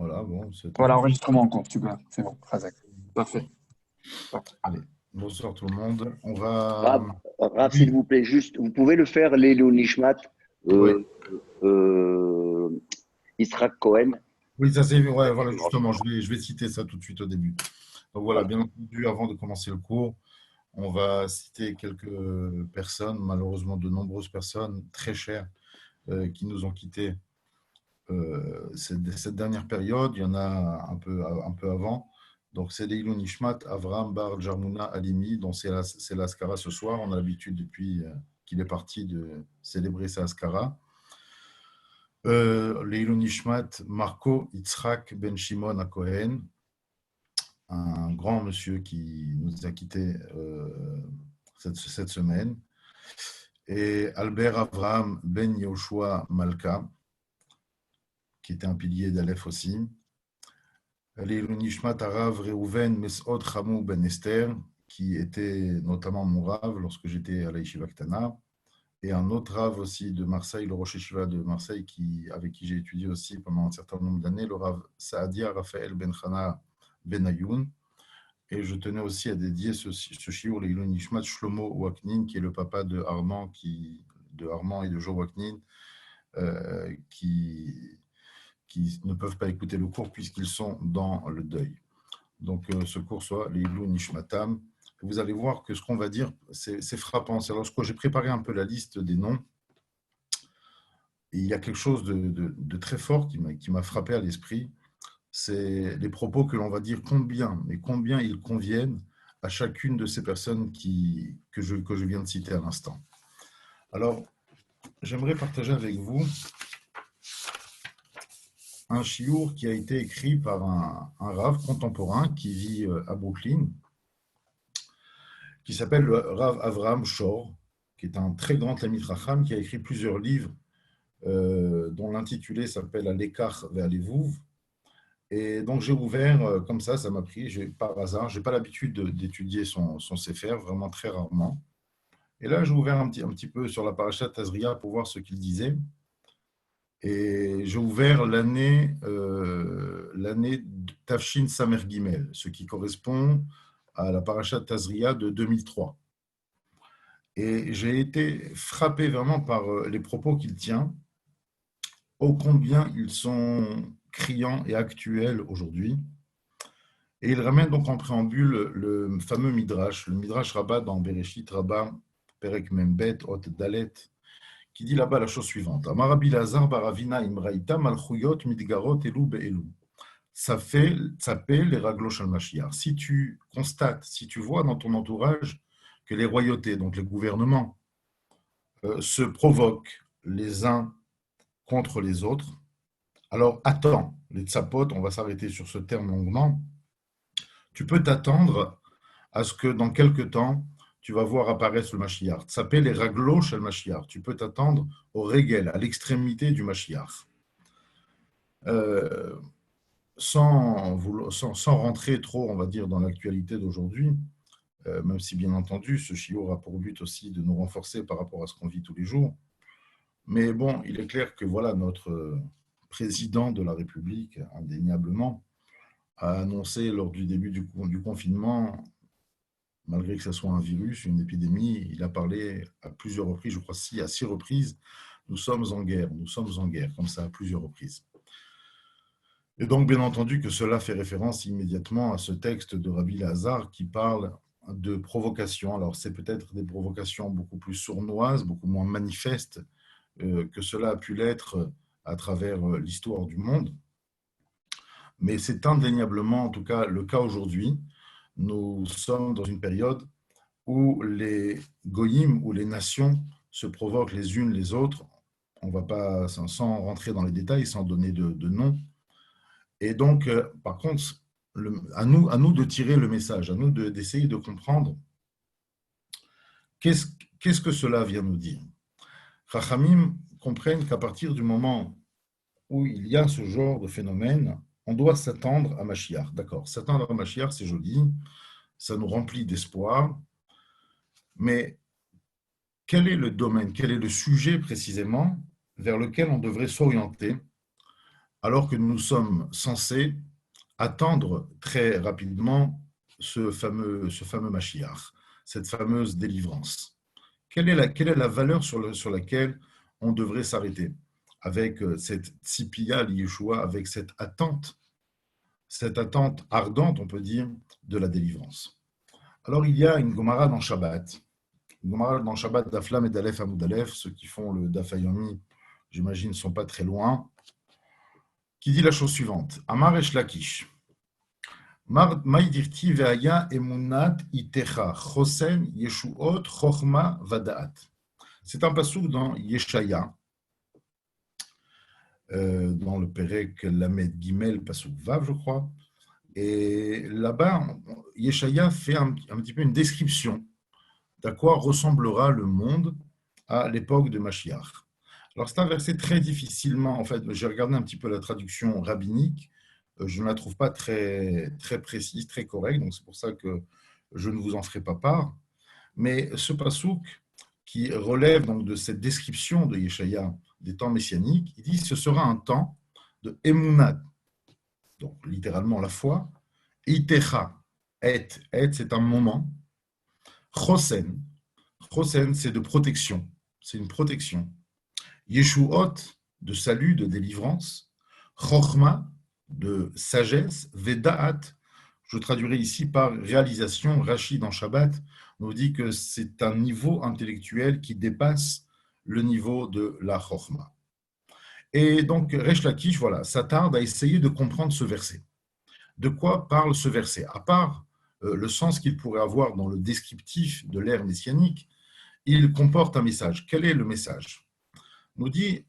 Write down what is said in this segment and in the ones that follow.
Voilà, bon, c'est Voilà, top. enregistrement en cours, super, c'est bon, Razak. Parfait. Allez, bonsoir tout le monde. On va. Rav, Rav, s'il Oui, vous plaît, juste, vous pouvez le faire, Lélo Nishmat, oui. euh, euh, Israq Cohen, Oui, ça c'est. Ouais, avec voilà, une roche. justement, je vais citer ça tout de suite au début. Donc voilà, Voilà. bien entendu, avant de commencer le cours, on va citer quelques personnes, malheureusement de nombreuses personnes très chères, qui nous ont quittés cette dernière période. Il y en a un peu avant. Donc c'est Leilou Nishmat, Avram Bar Jarmouna Halimi, dont c'est l'Askara ce soir. On a l'habitude depuis qu'il est parti de célébrer sa Askara. Leilou Nishmat, Marco Yitzhak Ben Shimon à Cohen, un grand monsieur qui nous a quittés cette semaine. Et Albert Avraham Ben Yehoshua Malka, qui était un pilier d'Aleph aussi. Leilou Nishmat Arav Reuven Mesod Hamou Ben Esther, qui était notamment mon rave lorsque j'étais à la Yeshiva Ktana, et un autre rave aussi de Marseille, le Rosh Yeshiva de Marseille, avec qui j'ai étudié aussi pendant un certain nombre d'années, le rave Saadia Raphaël Ben Chana Ben Ayoun. Et je tenais aussi à dédier ce shiur Leilou Nishmat Shlomo Waknin, qui est le papa de Armand et de Joe Waknin, qui ne peuvent pas écouter le cours puisqu'ils sont dans le deuil. Donc, ce cours soit Leilou Nishmatam. Vous allez voir que ce qu'on va dire, c'est frappant. C'est lorsque j'ai préparé un peu la liste des noms, et il y a quelque chose de très fort qui m'a frappé à l'esprit. C'est les propos que l'on va dire combien ils conviennent à chacune de ces personnes que je viens de citer à l'instant. Alors, j'aimerais partager avec vous un chiour qui a été écrit par un rave contemporain qui vit à Brooklyn, qui s'appelle le Rav Avraham Shor, qui est un très grand Talmid Racham, qui a écrit plusieurs livres, dont l'intitulé s'appelle Alekach ve'Alevouv. Et donc j'ai ouvert, comme ça m'a pris, par hasard, je n'ai pas l'habitude d'étudier son Sefer, vraiment très rarement. Et là, j'ai ouvert un petit peu sur la parashat Tazria pour voir ce qu'il disait. Et j'ai ouvert l'année Tafshin Samer Gimel, ce qui correspond à la parashat Tazria de 2003. Et j'ai été frappé vraiment par les propos qu'il tient, ô combien ils sont criants et actuels aujourd'hui. Et il ramène donc en préambule le fameux Midrash, le Midrash Rabbah dans Bereshit Rabbah, Perek Membet, Hot Dalet, qui dit là-bas la chose suivante. Amar Rabbi Lazar baravina imraïta malchuyot midgarot elu be'elu. Ça fait les raglosh al Mashiach. Si tu constates, si tu vois dans ton entourage que les royautés, donc les gouvernements, se provoquent les uns contre les autres, alors attends, les tsapotes, on va s'arrêter sur ce terme longuement, tu peux t'attendre à ce que dans quelques temps, tu vas voir apparaître le Mashiach. Ça s'appelle les raglosh al Mashiach. Tu peux t'attendre au régel, à l'extrémité du Mashiach. Euh, sans rentrer trop, on va dire, dans l'actualité d'aujourd'hui, même si bien entendu, ce shiur a pour but aussi de nous renforcer par rapport à ce qu'on vit tous les jours. Mais bon, il est clair que voilà, notre président de la République, indéniablement, a annoncé lors du début du confinement, malgré que ce soit un virus, une épidémie, il a parlé à plusieurs reprises, je crois à 6 reprises, nous sommes en guerre, comme ça à plusieurs reprises. Et donc, bien entendu, que cela fait référence immédiatement à ce texte de Rabbi Lazare qui parle de provocation. Alors, c'est peut-être des provocations beaucoup plus sournoises, beaucoup moins manifestes que cela a pu l'être à travers l'histoire du monde. Mais c'est indéniablement, en tout cas, le cas aujourd'hui. Nous sommes dans une période où les goyim, où les nations se provoquent les unes les autres. On ne va pas, sans rentrer dans les détails, sans donner de nom. Et donc, par contre, à nous de tirer le message, à nous d'essayer de comprendre qu'est-ce que cela vient nous dire. Chachamim comprennent qu'à partir du moment où il y a ce genre de phénomène, on doit s'attendre à Mashiach. D'accord, s'attendre à Mashiach, c'est joli, ça nous remplit d'espoir, mais quel est le domaine, quel est le sujet précisément vers lequel on devrait s'orienter alors que nous sommes censés attendre très rapidement ce fameux Mashiach, cette fameuse délivrance. Quelle est la valeur sur laquelle on devrait s'arrêter avec cette tzipia Yeshua, avec cette attente ardente, on peut dire, de la délivrance. Alors, il y a une Gemara dans Shabbat, une Gemara dans Shabbat d'Aflam et d'Aleph Amoud Aleph, ceux qui font le Daf Yomi, j'imagine, ne sont pas très loin, qui dit la chose suivante. Amar Esh Lakish. Maïdirti ve'aya emunat itecha chosen yeshuot chochma vadaat. C'est un passouk dans Yeshaya, dans le Perek Lamed Gimel, passouk Vav, je crois. Et là-bas, Yeshaya fait un petit peu une description d'à quoi ressemblera le monde à l'époque de Mashiach. Alors, c'est un verset très difficilement, en fait, j'ai regardé un petit peu la traduction rabbinique, je ne la trouve pas très, très précise, très correcte, donc c'est pour ça que je ne vous en ferai pas part. Mais ce passouk, qui relève donc de cette description de Yeshaya des temps messianiques, il dit ce sera un temps de Emunat, donc littéralement la foi, Itecha, et c'est un moment, Chosen, c'est de protection, c'est une protection, Yeshuot, de salut, de délivrance, Chochma, de sagesse, Vedaat, je traduirai ici par réalisation. Rachid dans Shabbat nous dit que c'est un niveau intellectuel qui dépasse le niveau de la Chochma. Et donc, Resh Lakish, voilà, s'attarde à essayer de comprendre ce verset. De quoi parle ce verset? À part le sens qu'il pourrait avoir dans le descriptif de l'ère messianique, il comporte un message. Quel est le message? Nous dit,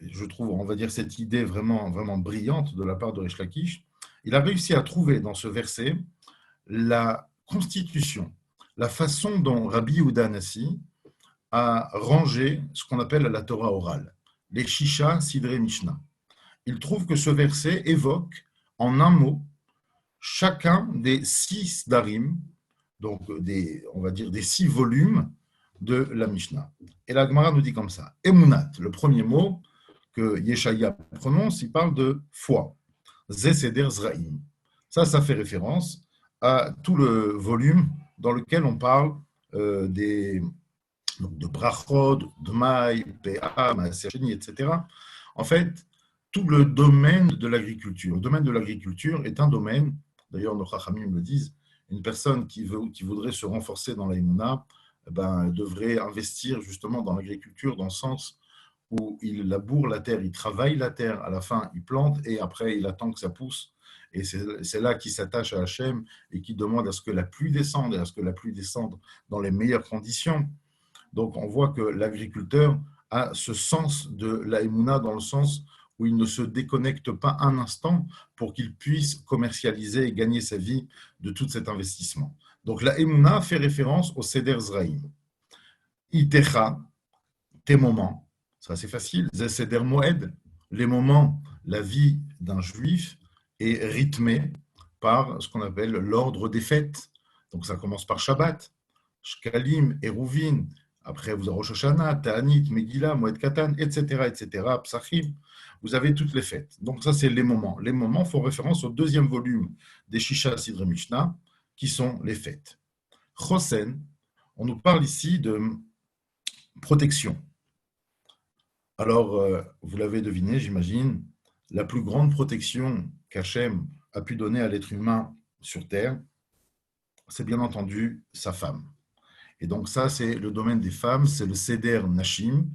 je trouve, on va dire, cette idée vraiment, vraiment brillante de la part de Resh Lakish, il a réussi à trouver dans ce verset la constitution, la façon dont Rabbi Yehuda Nassi a rangé ce qu'on appelle la Torah orale, les Shisha Sidrei Mishnah. Il trouve que ce verset évoque en un mot chacun des 6 darim, donc on va dire des 6 volumes de la Mishnah. Et la Gemara nous dit comme ça, Emunat, le premier mot que Yeshaya prononce, il parle de foi. Ze Seder Zraim. Ça fait référence à tout le volume dans lequel on parle de brachot, de maï, pa, maaser, etc. En fait, tout le domaine de l'agriculture. Le domaine de l'agriculture est un domaine, d'ailleurs nos chachamim le disent, une personne qui voudrait se renforcer dans l'aïmouna, devrait investir justement dans l'agriculture, dans le sens où il laboure la terre, il travaille la terre, à la fin il plante et après il attend que ça pousse. Et c'est là qu'il s'attache à Hachem et qui demande à ce que la pluie descende et à ce que la pluie descende dans les meilleures conditions. Donc on voit que l'agriculteur a ce sens de la Emouna dans le sens où il ne se déconnecte pas un instant pour qu'il puisse commercialiser et gagner sa vie de tout cet investissement. Donc la Emouna fait référence au Seder Zraïm. Itecha, tes moments. Ça, c'est facile. Seder Moed, les moments, la vie d'un juif est rythmée par ce qu'on appelle l'ordre des fêtes. Donc, ça commence par Shabbat, Shkalim, Eruvin. Après, vous avez Rosh Hashanah, Ta'anit, Megillah, Moed Katan, etc., Psachim. Vous avez toutes les fêtes. Donc, ça, c'est les moments. Les moments font référence au deuxième volume des Shisha Sidrei Mishnah, qui sont les fêtes. Chosen, on nous parle ici de protection. Alors, vous l'avez deviné, j'imagine, la plus grande protection qu'Hachem a pu donner à l'être humain sur Terre, c'est bien entendu sa femme. Et donc ça, c'est le domaine des femmes, c'est le Seder Nashim,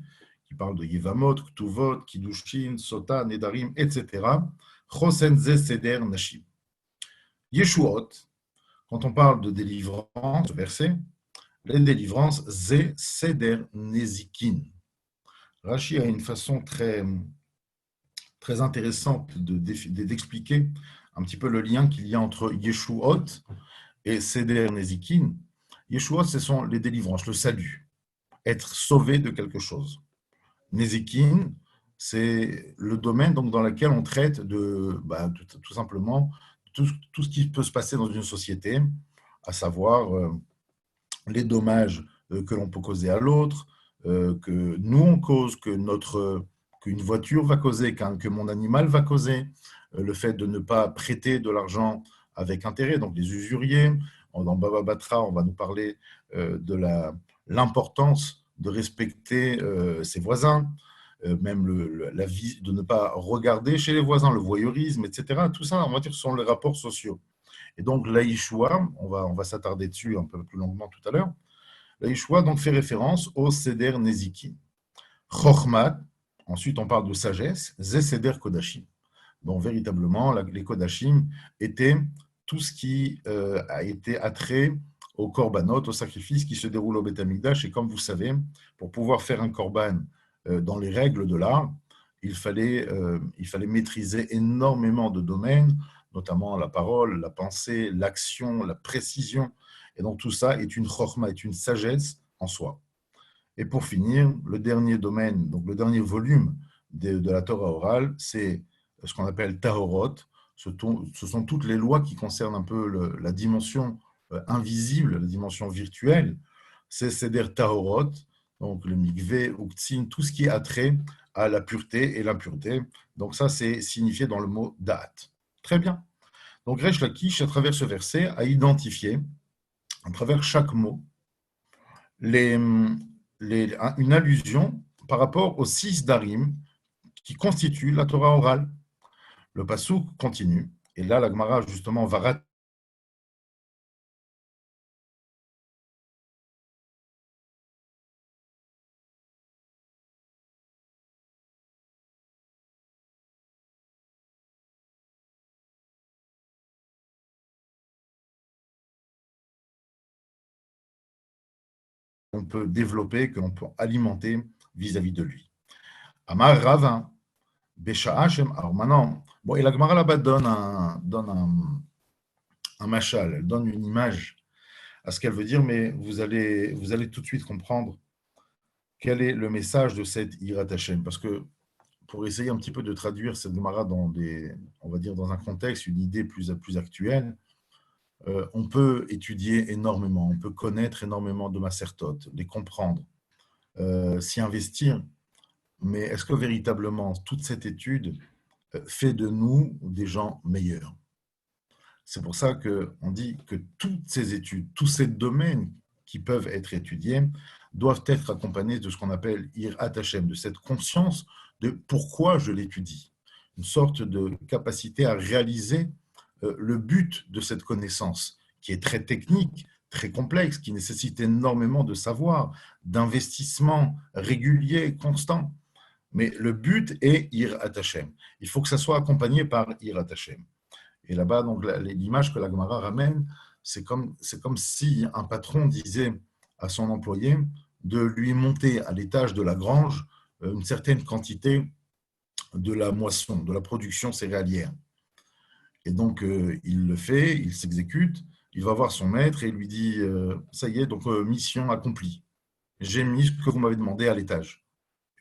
qui parle de Yevamot, Ktuvot, Kiddushin, Sota, Nedarim, etc. Chosen Ze Seder Nashim. Yeshuot, quand on parle de délivrance, ce verset, les délivrances, Ze Seder Nezikin. Rashi a une façon très, très intéressante d'expliquer un petit peu le lien qu'il y a entre Yeshuot et Seder Nezikin. Yeshuot, ce sont les délivrances, le salut, être sauvé de quelque chose. Nezikin, c'est le domaine donc, dans lequel on traite tout simplement tout ce qui peut se passer dans une société, à savoir les dommages que l'on peut causer à l'autre, que nous on cause, que qu'une voiture va causer, que mon animal va causer, le fait de ne pas prêter de l'argent avec intérêt, donc les usuriers. Dans Baba Batra, on va nous parler de l'importance de respecter ses voisins, même la vie, de ne pas regarder chez les voisins, le voyeurisme, etc. Tout ça, on va dire, sont les rapports sociaux. Et donc, l'Aïchoua, on va s'attarder dessus un peu plus longuement tout à l'heure, l'Aïchoua donc fait référence au Seder Nezikin. Chochmat, ensuite on parle de sagesse, Ze Seder Kodashim. Donc, véritablement, les Kodashim étaient tout ce qui a été attrait au korbanot, au sacrifice qui se déroule au Beth Amikdash. Et comme vous savez, pour pouvoir faire un korban dans les règles de l'art, il fallait maîtriser énormément de domaines, notamment la parole, la pensée, l'action, la précision. Et donc tout ça est une chorma, est une sagesse en soi. Et pour finir, le dernier domaine, donc le dernier volume de la Torah orale, c'est ce qu'on appelle Tahorot. Ce sont toutes les lois qui concernent un peu la dimension invisible, la dimension virtuelle. C'est Seder Tahorot, donc le mikvé, Uktsin, tout ce qui est attrait à la pureté et l'impureté. Donc ça, c'est signifié dans le mot Da'at. Très bien. Donc Resh Lakish, à travers ce verset, a identifié, à travers chaque mot, une allusion par rapport aux 6 darim qui constituent la Torah orale. Le passouk continue, et là la Gemara justement va rater qu'on peut développer, que l'on peut alimenter vis-à-vis de lui. Amar Ravin, Besha Hashem. Alors maintenant, bon, et la Gemara là-bas donne un machal, elle donne une image à ce qu'elle veut dire, mais vous allez tout de suite comprendre quel est le message de cette Hirat Hashem. Parce que pour essayer un petit peu de traduire cette Gemara on va dire dans un contexte, une idée plus actuelle, on peut étudier énormément, on peut connaître énormément de Masertot, les comprendre, s'y investir, mais est-ce que véritablement toute cette étude fait de nous des gens meilleurs? C'est pour ça qu'on dit que toutes ces études, tous ces domaines qui peuvent être étudiés doivent être accompagnés de ce qu'on appelle Hirat Hashem, de cette conscience de pourquoi je l'étudie, une sorte de capacité à réaliser le but de cette connaissance, qui est très technique, très complexe, qui nécessite énormément de savoir, d'investissement régulier, constant. Mais le but est Hirat Hashem. Il faut que ça soit accompagné par Hirat Hashem. Et là-bas, donc, l'image que la Gemara ramène, c'est comme si un patron disait à son employé de lui monter à l'étage de la grange une certaine quantité de la moisson, de la production céréalière. Et donc, il le fait, il s'exécute, il va voir son maître et lui dit ça y est, donc mission accomplie. J'ai mis ce que vous m'avez demandé à l'étage.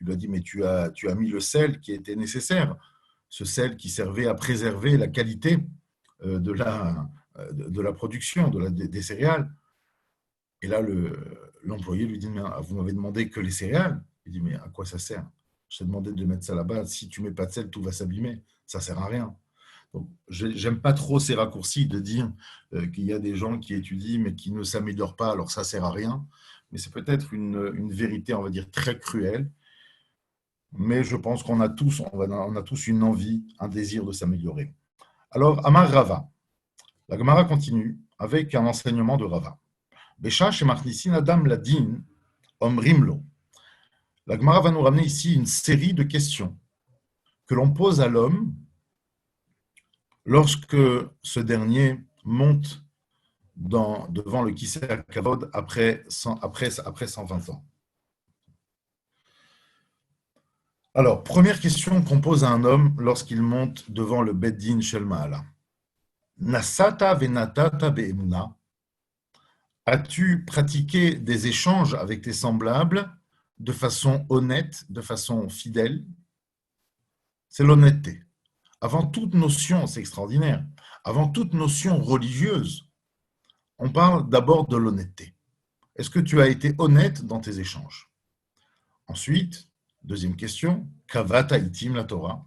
Il lui a dit mais tu as mis le sel qui était nécessaire, ce sel qui servait à préserver la qualité de la production, des céréales. Et là, l'employé lui dit mais vous m'avez demandé que les céréales. Il dit mais à quoi ça sert? Je t'ai demandé de mettre ça là-bas. Si tu mets pas de sel, tout va s'abîmer. Ça sert à rien. Donc, j'aime pas trop ces raccourcis de dire qu'il y a des gens qui étudient mais qui ne s'améliorent pas, alors ça sert à rien. Mais c'est peut-être une vérité, on va dire, très cruelle. Mais je pense qu'on a tous une envie, un désir de s'améliorer. Alors, Amar Rava. La Gemara continue avec un enseignement de Rava. Besha shemachnisin adam ladin omrimlo. La Gemara va nous ramener ici une série de questions que l'on pose à l'homme lorsque ce dernier monte devant le Kisei HaKavod après 120 ans. Alors, première question qu'on pose à un homme lorsqu'il monte devant le Beit Din Shel Ma'ala. Nasata venatata be'emuna. As-tu pratiqué des échanges avec tes semblables de façon honnête, de façon fidèle? C'est l'honnêteté. Avant toute notion, c'est extraordinaire, avant toute notion religieuse, on parle d'abord de l'honnêteté. Est-ce que tu as été honnête dans tes échanges? Ensuite, Deuxième question, Kavata itim la Torah.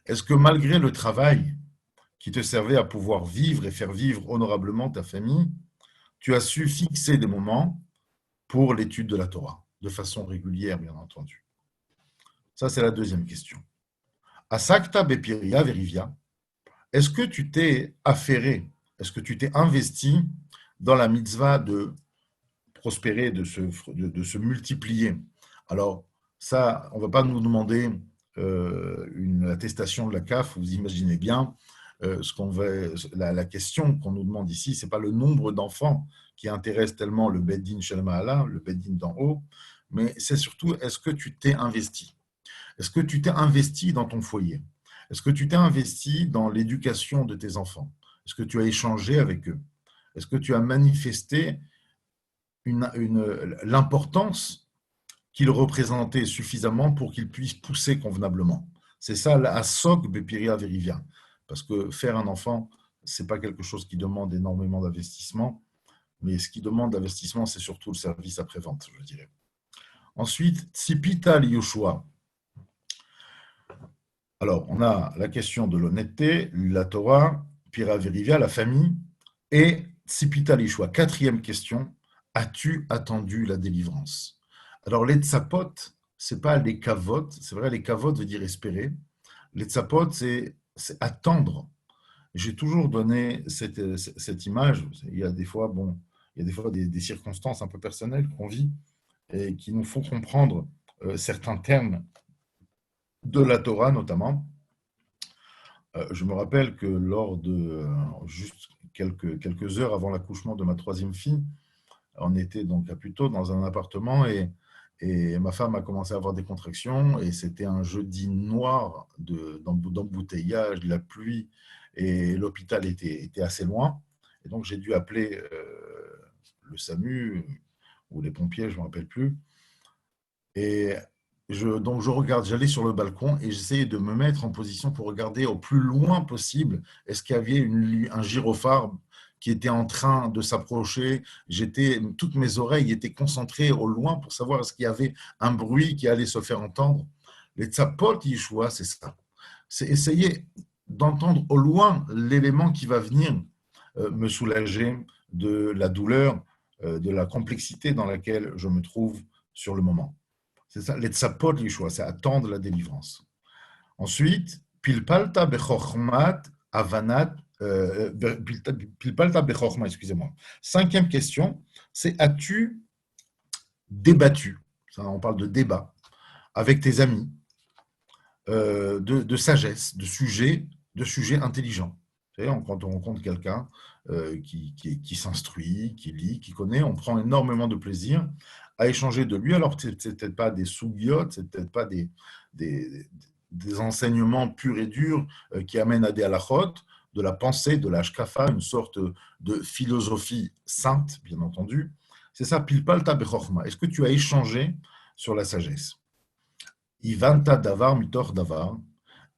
Est-ce que malgré le travail qui te servait à pouvoir vivre et faire vivre honorablement ta famille, tu as su fixer des moments pour l'étude de la Torah, de façon régulière, bien entendu. Ça, c'est la deuxième question. Asakta bepiria verivia. Est-ce que tu t'es affairé, est-ce que tu t'es investi dans la mitzvah de prospérer, de se multiplier? Alors, ça, on ne va pas nous demander une attestation de la CAF, vous imaginez bien, la question qu'on nous demande ici, ce n'est pas le nombre d'enfants qui intéresse tellement le Beddin Shel Ma'ala, le Beddin d'en haut, mais c'est surtout, est-ce que tu t'es investi? Est-ce que tu t'es investi dans ton foyer? Est-ce que tu t'es investi dans l'éducation de tes enfants? Est-ce que tu as échangé avec eux? Est-ce que tu as manifesté l'importance qu'ils représentaient suffisamment pour qu'ils puissent pousser convenablement? C'est ça, la asok bepiria verivia. Parce que faire un enfant, ce n'est pas quelque chose qui demande énormément d'investissement, mais ce qui demande d'investissement, c'est surtout le service après-vente, je dirais. Ensuite, Tzipita Yoshua. Alors, on a la question de l'honnêteté, la Torah, Pira Verivia, la famille, et Tzipita Yoshua. Quatrième question, as-tu attendu la délivrance? Alors, les tzapot, ce n'est pas les kavot, c'est vrai, les kavot veut dire espérer. Les tzapot, c'est attendre. J'ai toujours donné cette image. Il y a des fois, des circonstances un peu personnelles qu'on vit et qui nous font comprendre certains termes de la Torah, notamment. Je me rappelle que lors de juste quelques heures avant l'accouchement de ma troisième fille, on était donc à Puteaux dans un appartement et ma femme a commencé à avoir des contractions et c'était un jeudi noir d'embouteillage, de la pluie et l'hôpital était assez loin. Et donc j'ai dû appeler le SAMU ou les pompiers, je ne me rappelle plus. Et donc je regarde, j'allais sur le balcon et j'essayais de me mettre en position pour regarder au plus loin possible est-ce qu'il y avait un gyrophare qui était en train de s'approcher. Toutes mes oreilles étaient concentrées au loin pour savoir est-ce qu'il y avait un bruit qui allait se faire entendre. Les tzapot Yeshua, c'est ça. C'est essayer d'entendre au loin l'élément qui va venir me soulager de la douleur, de la complexité dans laquelle je me trouve sur le moment. C'est ça, les tzapot Yeshua, c'est attendre la délivrance. Ensuite, pilpalta bechormat avanat. Excusez-moi. Cinquième question, c'est as-tu débattu, ça, on parle de débat, avec tes amis, de sagesse, de sujets intelligents. Vous savez, quand on rencontre quelqu'un qui s'instruit, qui lit, qui connaît, on prend énormément de plaisir à échanger de lui. Alors, ce n'est peut-être pas des sougiotes, ce n'est peut-être pas des enseignements purs et durs qui amènent à des halachot, de la pensée, de la shkafa, une sorte de philosophie sainte, bien entendu. C'est ça, pilpalta bechorma. Est-ce que tu as échangé sur la sagesse? Ivanta davar mitor davar.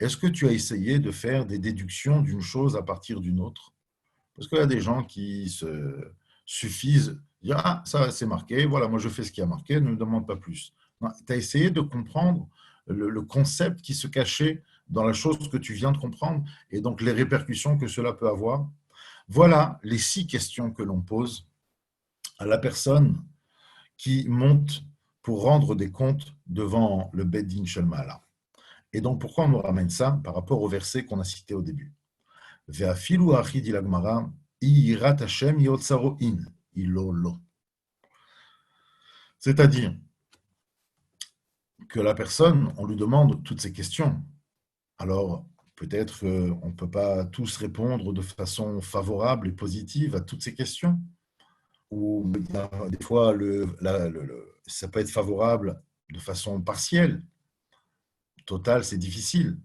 Est-ce que tu as essayé de faire des déductions d'une chose à partir d'une autre? Parce qu'il y a des gens qui se suffisent, dire « Ah, ça c'est marqué, voilà, moi je fais ce qui a marqué, ne me demande pas plus. » Tu as essayé de comprendre le concept qui se cachait dans la chose que tu viens de comprendre et donc les répercussions que cela peut avoir. Voilà les 6 questions que l'on pose à la personne qui monte pour rendre des comptes devant le Beddin Shel Ma'ala. Et donc, pourquoi on nous ramène ça par rapport au verset qu'on a cité au début? Ve'afilu achi dit la Gemara, yirat Hashem yotzaro in, ilolo. C'est-à-dire que la personne, on lui demande toutes ces questions. Alors, peut-être qu'on ne peut pas tous répondre de façon favorable et positive à toutes ces questions. Ou des fois, ça peut être favorable de façon partielle. Totale, c'est difficile.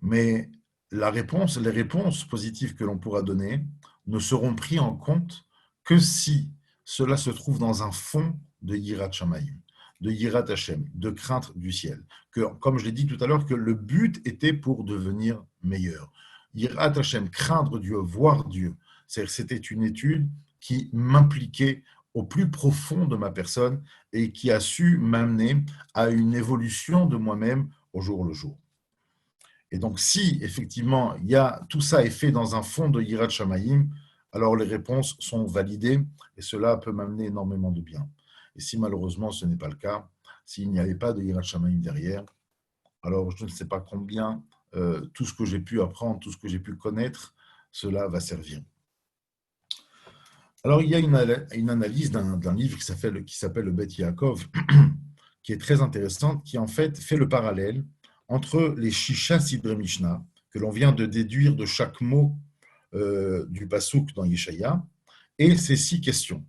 Mais les réponses positives que l'on pourra donner ne seront prises en compte que si cela se trouve dans un fond de Yirat Shamayim, de Yirat Hashem, de crainte du ciel. Que, comme je l'ai dit tout à l'heure, que le but était pour devenir meilleur. Yirat Hashem, craindre Dieu, voir Dieu. C'était une étude qui m'impliquait au plus profond de ma personne et qui a su m'amener à une évolution de moi-même au jour le jour. Et donc, si effectivement tout ça est fait dans un fond de Yirat Shamayim, alors les réponses sont validées et cela peut m'amener énormément de bien. Et si malheureusement ce n'est pas le cas, s'il n'y avait pas de Yirat Shamayim derrière, alors je ne sais pas combien tout ce que j'ai pu apprendre, tout ce que j'ai pu connaître, cela va servir. Alors, il y a une analyse d'un livre qui s'appelle le Bet Yaakov, qui est très intéressante, qui en fait le parallèle entre les Shisha Sidre Mishnah, que l'on vient de déduire de chaque mot du Passouk dans Yeshaya, et ces 6 questions.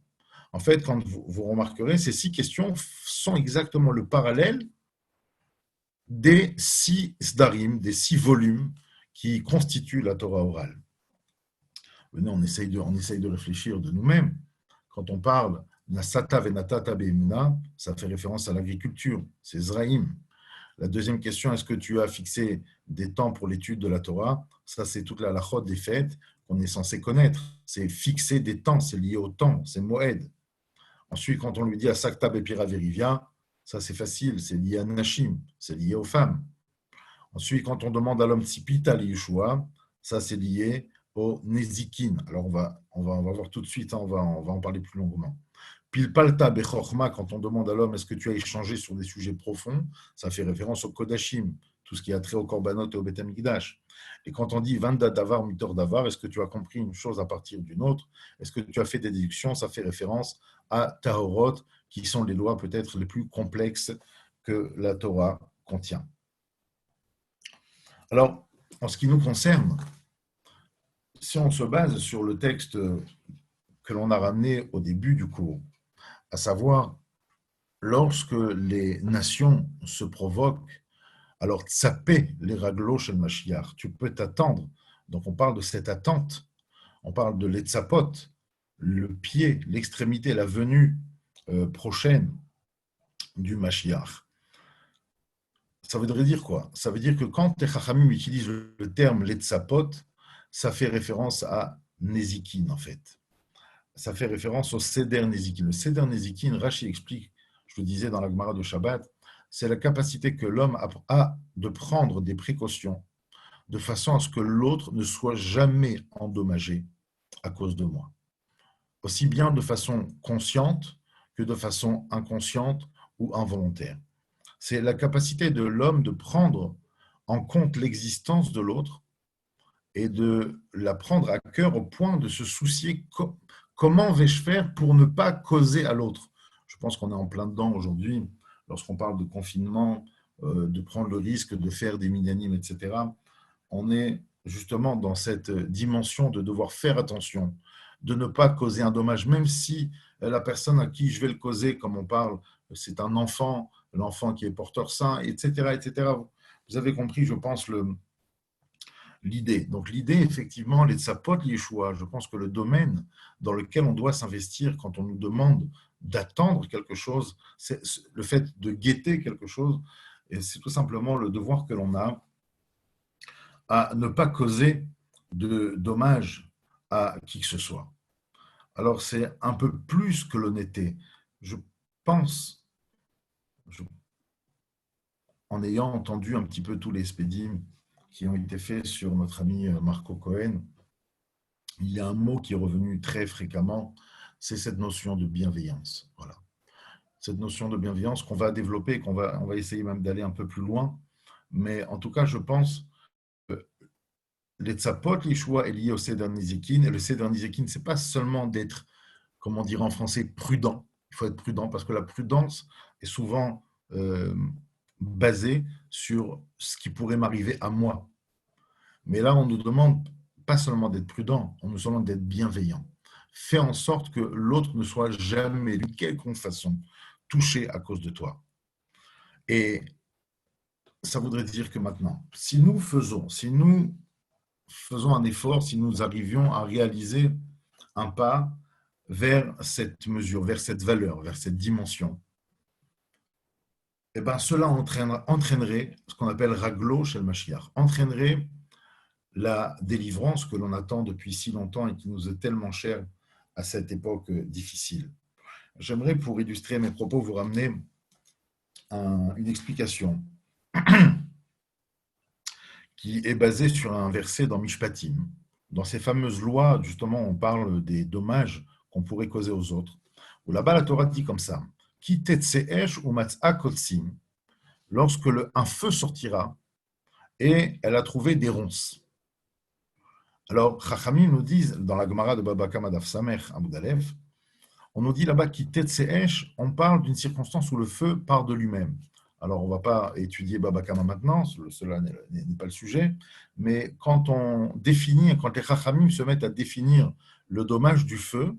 En fait, quand vous remarquerez, ces 6 questions sont exactement le parallèle des 6 Sdarim, des 6 volumes qui constituent la Torah orale. Venez, on essaye de réfléchir de nous-mêmes. Quand on parle Nasata venatata be'emuna, ça fait référence à l'agriculture, c'est Zraïm. La deuxième question, est-ce que tu as fixé des temps pour l'étude de la Torah? Ça, c'est toute la halachot des fêtes qu'on est censé connaître. C'est fixer des temps, c'est lié au temps, c'est Moed. Ensuite, quand on lui dit Asakta bepira verivia, ça c'est facile, c'est lié à Nashim, c'est lié aux femmes. Ensuite, quand on demande à l'homme Tzipita li Yeshua, ça c'est lié au Nezikin. Alors on va voir tout de suite, on va en parler plus longuement. Pilpalta bechorma, quand on demande à l'homme est-ce que tu as échangé sur des sujets profonds, ça fait référence au Kodashim, tout ce qui a trait au Korbanot et au Bet HaMikdash. Et quand on dit Vanda davar mitor davar, est-ce que tu as compris une chose à partir d'une autre? Est-ce que tu as fait des déductions? Ça fait référence à Tahorot, qui sont les lois peut-être les plus complexes que la Torah contient. Alors, en ce qui nous concerne, si on se base sur le texte que l'on a ramené au début du cours, à savoir, lorsque les nations se provoquent, alors tsapé les raglo chez le Mashiach, tu peux t'attendre. Donc on parle de cette attente, on parle de l'etzapot, le pied, l'extrémité, la venue prochaine du Mashiach. Ça voudrait dire quoi? Ça veut dire que quand les Chachamim utilisent le terme l'etzapot, ça fait référence à Nezikin en fait. Ça fait référence au Seder Nezikin. Le Seder Nezikin, Rashi explique, je le disais dans la Gemara de Shabbat, c'est la capacité que l'homme a de prendre des précautions de façon à ce que l'autre ne soit jamais endommagé à cause de moi. Aussi bien de façon consciente que de façon inconsciente ou involontaire. C'est la capacité de l'homme de prendre en compte l'existence de l'autre et de la prendre à cœur au point de se soucier comment vais-je faire pour ne pas causer à l'autre. Je pense qu'on est en plein dedans aujourd'hui, lorsqu'on parle de confinement, de prendre le risque de faire des minyanim, etc. On est justement dans cette dimension de devoir faire attention, de ne pas causer un dommage, même si la personne à qui je vais le causer, comme on parle, c'est un enfant, l'enfant qui est porteur sain, etc., etc. Vous avez compris, je pense, l'idée. Donc l'idée, effectivement, les tzapot, les Yeshua, je pense que le domaine dans lequel on doit s'investir quand on nous demande d'attendre quelque chose, c'est le fait de guetter quelque chose, et c'est tout simplement le devoir que l'on a à ne pas causer de dommages à qui que ce soit. Alors c'est un peu plus que l'honnêteté. Je pense, en ayant entendu un petit peu tous les spédimes qui ont été faits sur notre ami Marco Cohen, il y a un mot qui est revenu très fréquemment, c'est cette notion de bienveillance. Voilà. Cette notion de bienveillance qu'on va développer, on va essayer même d'aller un peu plus loin. Mais en tout cas, je pense que les tzapot, les choix est lié au Seder Nizikin. Et le Seder Nizikin, ce n'est pas seulement d'être, comment dire en français, prudent. Il faut être prudent parce que la prudence est souvent basée sur ce qui pourrait m'arriver à moi. Mais là, on nous demande pas seulement d'être prudent, on nous demande d'être bienveillant. Fais en sorte que l'autre ne soit jamais, de quelque façon, touché à cause de toi. Et ça voudrait dire que maintenant, si nous faisons un effort, si nous arrivions à réaliser un pas vers cette mesure, vers cette valeur, vers cette dimension, eh ben, cela entraînerait ce qu'on appelle raglo chez le Mashiach, entraînerait la délivrance que l'on attend depuis si longtemps et qui nous est tellement chère à cette époque difficile. j'aimerais, pour illustrer mes propos, vous ramener une explication qui est basée sur un verset dans Mishpatim. Dans ces fameuses lois, justement, on parle des dommages qu'on pourrait causer aux autres. Où là-bas, la Torah dit comme ça, Ki tetse'esh ou matz'a kotsim, lorsque un feu sortira et elle a trouvé des ronces. Alors, Chachamim nous disent, dans la Gemara de Baba Kama Daf Samer, Amud Aleph, on nous dit là-bas Ki tetse'esh, on parle d'une circonstance où le feu part de lui-même. Alors, on ne va pas étudier Baba Kama maintenant, cela n'est pas le sujet, mais quand on définit, quand les Chachamim se mettent à définir le dommage du feu,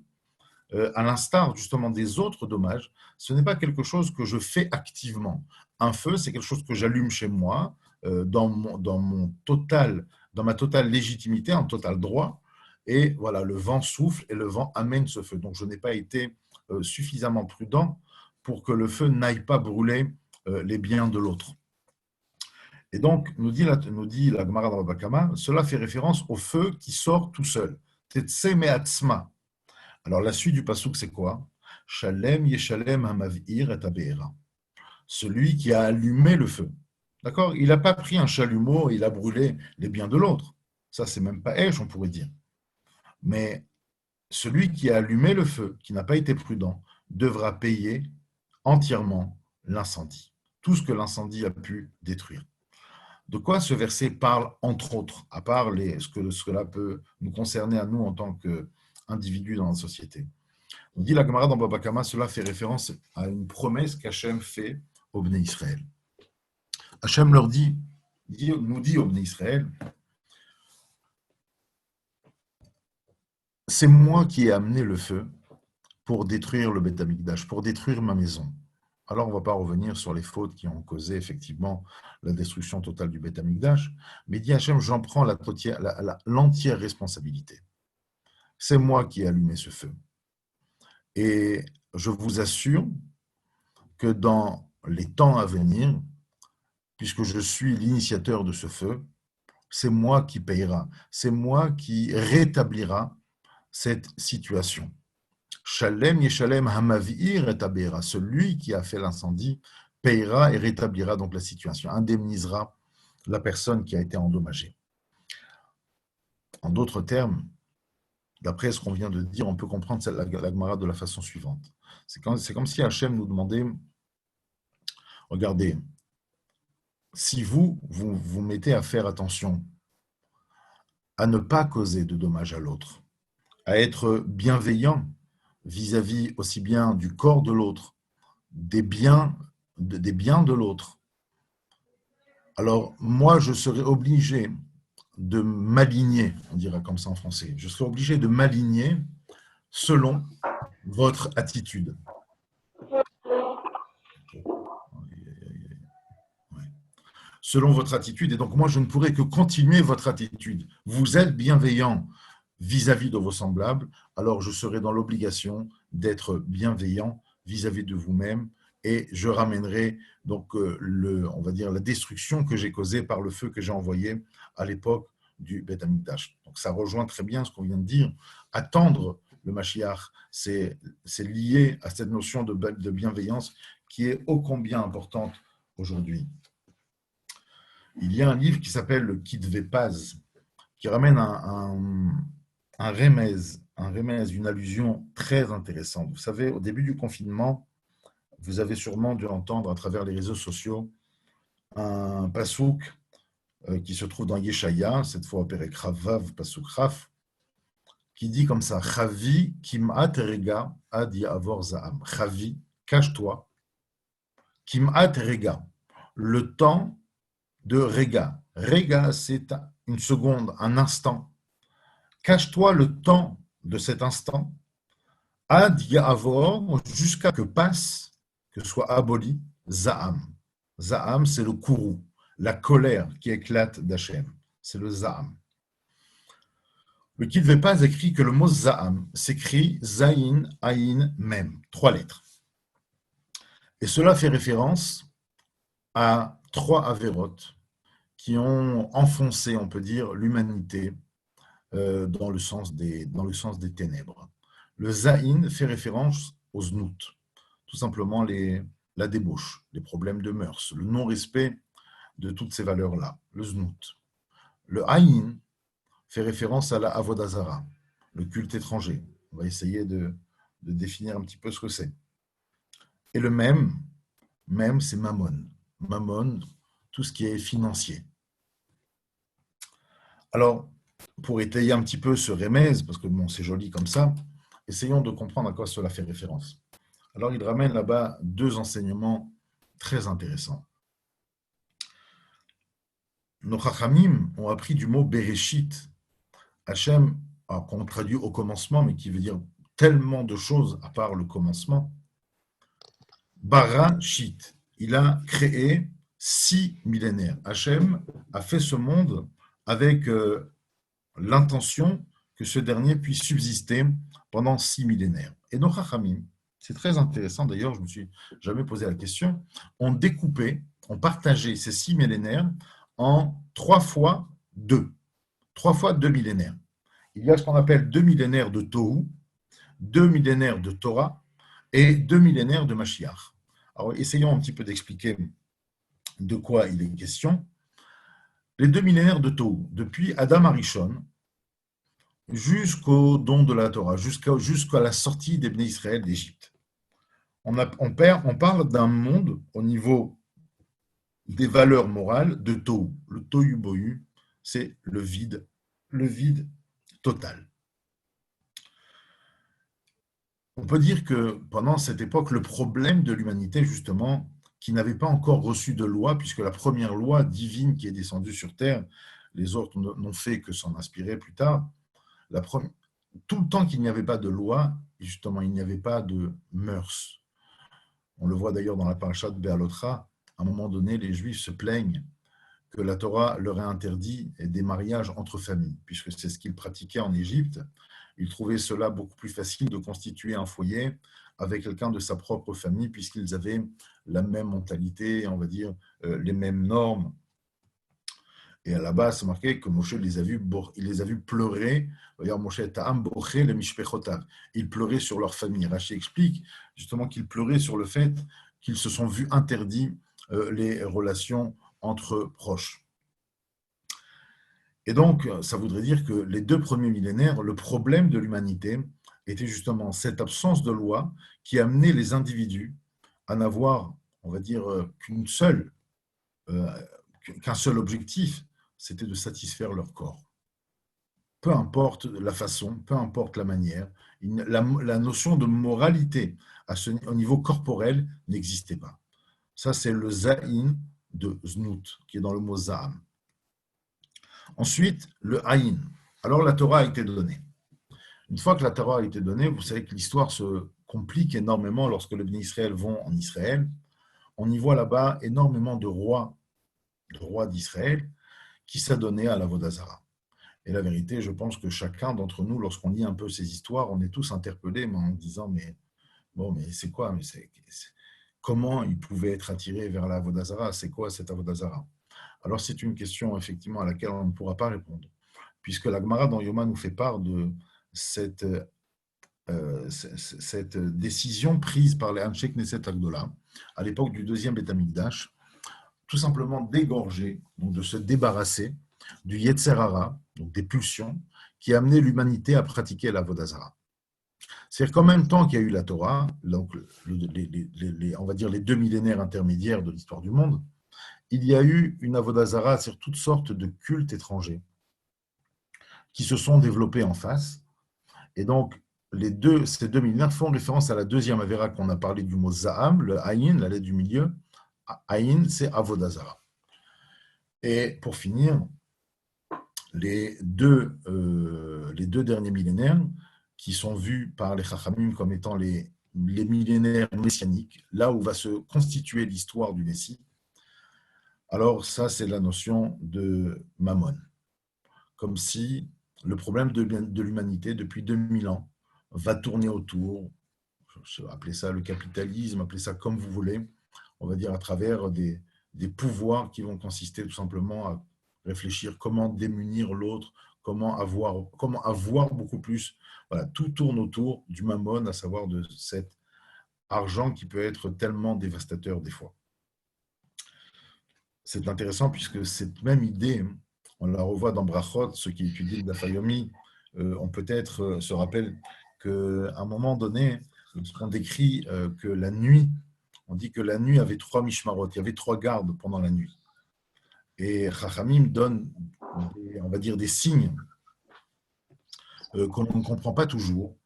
à l'instar justement des autres dommages, ce n'est pas quelque chose que je fais activement. Un feu, c'est quelque chose que j'allume chez moi, dans ma totale légitimité, en total droit, et voilà, le vent souffle et le vent amène ce feu. Donc je n'ai pas été suffisamment prudent pour que le feu n'aille pas brûler les biens de l'autre. Et donc, nous dit la Gemara dans Baba Kama, cela fait référence au feu qui sort tout seul. Tetse me'atzma. Alors, la suite du passouk, c'est quoi? Shalem yeshalem hamavir et abeera. Celui qui a allumé le feu. D'accord? Il n'a pas pris un chalumeau et il a brûlé les biens de l'autre. Ça, c'est même pas Esh, on pourrait dire. Mais celui qui a allumé le feu, qui n'a pas été prudent, devra payer entièrement l'incendie. Tout ce que l'incendie a pu détruire. De quoi ce verset parle, entre autres, à part ce que cela peut nous concerner à nous en tant qu'individus dans la société. On dit la Gemara dans Baba Kama, cela fait référence à une promesse qu'Hachem fait au Bnei Israël. Hachem nous dit au Bnei Israël, c'est moi qui ai amené le feu pour détruire le Beth Amikdash, pour détruire ma maison. Alors, on ne va pas revenir sur les fautes qui ont causé effectivement la destruction totale du Beth Amikdash, mais dit Hachem, j'en prends l'entière responsabilité. C'est moi qui ai allumé ce feu. Et je vous assure que dans les temps à venir, puisque je suis l'initiateur de ce feu, c'est moi qui payera, c'est moi qui rétablira cette situation. Shalem yeshalem hamavir et abera. Celui qui a fait l'incendie payera et rétablira donc la situation, indemnisera la personne qui a été endommagée. En d'autres termes, d'après ce qu'on vient de dire, on peut comprendre la Gemara de la façon suivante. C'est comme si Hachem nous demandait, regardez, si vous mettez à faire attention à ne pas causer de dommages à l'autre, à être bienveillant vis-à-vis aussi bien du corps de l'autre, des biens de l'autre, alors moi je serai obligé de m'aligner, on dira comme ça en français, je serai obligé de m'aligner selon votre attitude. Selon votre attitude, et donc moi je ne pourrai que continuer votre attitude. Vous êtes bienveillant vis-à-vis de vos semblables, alors je serai dans l'obligation d'être bienveillant vis-à-vis de vous-même, et je ramènerai donc on va dire la destruction que j'ai causée par le feu que j'ai envoyé à l'époque du Beth Amikdash. Donc ça rejoint très bien ce qu'on vient de dire. Attendre le Mashiach, c'est lié à cette notion de bienveillance qui est ô combien importante aujourd'hui. Il y a un livre qui s'appelle le Kitve Paz, qui ramène un remèze, une allusion très intéressante. Vous savez, au début du confinement, vous avez sûrement dû entendre à travers les réseaux sociaux un pasouk qui se trouve dans Yeshaya, cette fois au Perek Ravav, pasouk Raf, qui dit comme ça, Chavi kim'at rega ad ya'avor za'am. Chavi, cache-toi, kim'at rega, le temps de rega. Rega, c'est une seconde, un instant. Cache-toi le temps de cet instant, ad ya'avor, jusqu'à que passe, que soit aboli, za'am. Za'am, c'est le kourou, la colère qui éclate d'Hachem. C'est le za'am. Le Kitve Paz écrit que le mot za'am s'écrit zayin, ayin, mem, 3 lettres. Et cela fait référence à 3 avérotes qui ont enfoncé, on peut dire, l'humanité dans le sens des ténèbres. Le zayin fait référence au znout, tout simplement la débauche, les problèmes de mœurs, le non-respect de toutes ces valeurs-là, le znout. Le haïn fait référence à la avodazara, le culte étranger. On va essayer de définir un petit peu ce que c'est. Et le même c'est mammon. Mammon, tout ce qui est financier. Alors, pour étayer un petit peu ce remèze, parce que bon, c'est joli comme ça, essayons de comprendre à quoi cela fait référence. Alors, il ramène là-bas deux enseignements très intéressants. Nos Chachamim ont appris du mot Bereshit. Hachem, qu'on traduit au commencement, mais qui veut dire tellement de choses à part le commencement. Barashit, il a créé 6 millénaires. Hachem a fait ce monde avec l'intention que ce dernier puisse subsister pendant 6 millénaires. Et nos Chachamim, c'est très intéressant d'ailleurs, je ne me suis jamais posé la question, ont découpé, ont partagé ces 6 millénaires en 3 fois 2. 3 fois 2 millénaires. Il y a ce qu'on appelle 2 millénaires de Tohu, 2 millénaires de Torah et 2 millénaires de Mashiach. Alors, essayons un petit peu d'expliquer de quoi il est question. Les 2 millénaires de Tohu, depuis Adam Arishon jusqu'au don de la Torah, jusqu'à la sortie des Bnei Israël d'Égypte. On parle d'un monde au niveau des valeurs morales de Tohu. Le Tohu Bohu, c'est le vide total. On peut dire que pendant cette époque, le problème de l'humanité, justement, qui n'avait pas encore reçu de loi, puisque la première loi divine qui est descendue sur Terre, les autres n'ont fait que s'en inspirer plus tard, tout le temps qu'il n'y avait pas de loi, justement, il n'y avait pas de mœurs. On le voit d'ailleurs dans la paracha de Béalotra, à un moment donné, les Juifs se plaignent que la Torah leur ait interdit des mariages entre familles, puisque c'est ce qu'ils pratiquaient en Égypte. Ils trouvaient cela beaucoup plus facile de constituer un foyer avec quelqu'un de sa propre famille, puisqu'ils avaient la même mentalité, on va dire, les mêmes normes. Et là-bas, c'est marqué que Moshe il les a vus pleurer. D'ailleurs, Moshe ta'am boché le mishpechotav. Ils pleuraient sur leur famille. Rachi explique justement qu'ils pleuraient sur le fait qu'ils se sont vus interdits les relations entre proches. Et donc, ça voudrait dire que les 2 premiers millénaires, le problème de l'humanité était justement cette absence de loi qui amenait les individus à n'avoir, on va dire, qu'un seul objectif, c'était de satisfaire leur corps. Peu importe la façon, peu importe la manière, la notion de moralité au niveau corporel n'existait pas. Ça, c'est le zaïn de znout, qui est dans le mot za'am. Ensuite, le haïn. Alors, la Torah a été donnée. Une fois que la Torah a été donnée, vous savez que l'histoire se complique énormément lorsque les Bnei Israël vont en Israël. On y voit là-bas énormément de rois d'Israël qui s'adonnaient à l'Avodazara. Et la vérité, je pense que chacun d'entre nous, lorsqu'on lit un peu ces histoires, on est tous interpellés en disant mais c'est quoi, comment ils pouvaient être attirés vers l'Avodazara? C'est quoi cette Avodazara? Alors c'est une question effectivement à laquelle on ne pourra pas répondre, puisque la Gemara dans Yoma nous fait part de cette décision prise par les Anshe Knesset Agdola à l'époque du deuxième Beth Amikdash, tout simplement d'égorger, donc de se débarrasser du Yetzer Hara, donc des pulsions, qui amenaient l'humanité à pratiquer la Vodazara. C'est-à-dire qu'en même temps qu'il y a eu la Torah, donc on va dire les 2 millénaires intermédiaires de l'histoire du monde, il y a eu une Avodazara, c'est-à-dire toutes sortes de cultes étrangers qui se sont développés en face. Et donc, ces 2 millénaires font référence à la deuxième Avera qu'on a parlé du mot Za'am, le Aïn, la lettre du milieu. Aïn, c'est Avodazara. Et pour finir, les deux derniers millénaires, qui sont vus par les Chachamim comme étant les millénaires messianiques, là où va se constituer l'histoire du Messie, alors ça, c'est la notion de Mammon. Comme si le problème de l'humanité, depuis 2000 ans, va tourner autour, appelez ça le capitalisme, appelez ça comme vous voulez, on va dire à travers des pouvoirs qui vont consister tout simplement à réfléchir comment démunir l'autre, comment avoir beaucoup plus. Voilà, tout tourne autour du mammon, à savoir de cette argent qui peut être tellement dévastateur des fois. C'est intéressant puisque cette même idée, on la revoit dans Brachot, ceux qui étudient le Daf Yomi, on peut-être se rappelle qu'à un moment donné, lorsqu'on décrit que la nuit, on dit que la nuit avait 3 mishmarot, il y avait 3 gardes pendant la nuit. Et Chachamim donne, on va dire, des signes qu'on ne comprend pas toujours.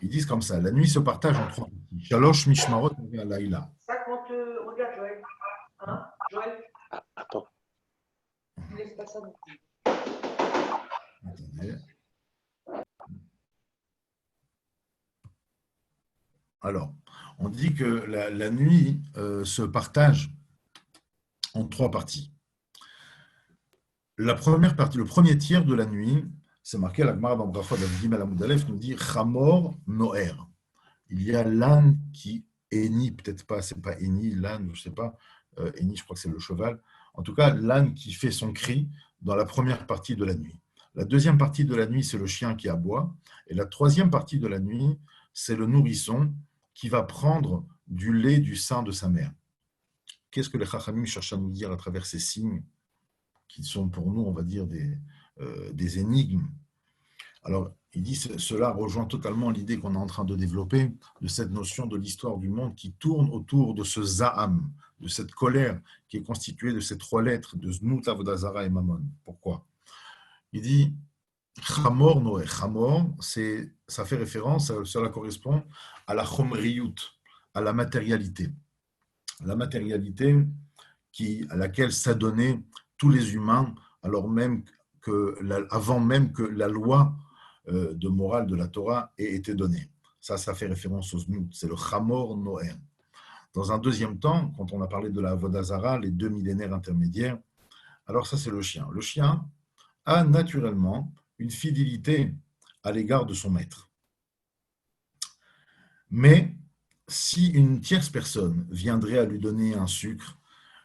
Ils disent comme ça, la nuit se partage en 3 parties. Shalosh mishmarot laïla. Ça, quand regarde, Joël. Hein, Joël, Attends. ne laisse pas ça non plus. Attendez. Alors, on dit que la nuit se partage en 3 parties. La première partie, le premier tiers de la nuit, c'est marqué, la Gemara dans Brachot d'Avdim al Amud Aleph nous dit Chamor Noer. Il y a l'âne qui hennit, peut-être pas, c'est pas hennit, l'âne, je sais pas, hennit, je crois que c'est le cheval. En tout cas, l'âne qui fait son cri dans la première partie de la nuit. La deuxième partie de la nuit, c'est le chien qui aboie. Et la troisième partie de la nuit, c'est le nourrisson qui va prendre du lait du sein de sa mère. Qu'est-ce que les Chachamim cherchent à nous dire à travers ces signes qui sont pour nous, on va dire, des énigmes? Alors, il dit cela rejoint totalement l'idée qu'on est en train de développer de cette notion de l'histoire du monde qui tourne autour de ce Za'am, de cette colère qui est constituée de ces 3 lettres de Znut, Avodah Zara et Mammon. Pourquoi? Il dit Chamor Noé. Chamor, ça fait référence, cela correspond à la chomriyut, à la matérialité. La matérialité à laquelle s'adonnaient tous les humains, avant même que la loi de morale de la Torah ait été donnée. Ça fait référence au Znut, c'est le Chamor Noé. Dans un deuxième temps, quand on a parlé de la Avodah Zara, les 2 millénaires intermédiaires, alors ça c'est le chien. Le chien a naturellement une fidélité à l'égard de son maître. Mais si une tierce personne viendrait à lui donner un sucre,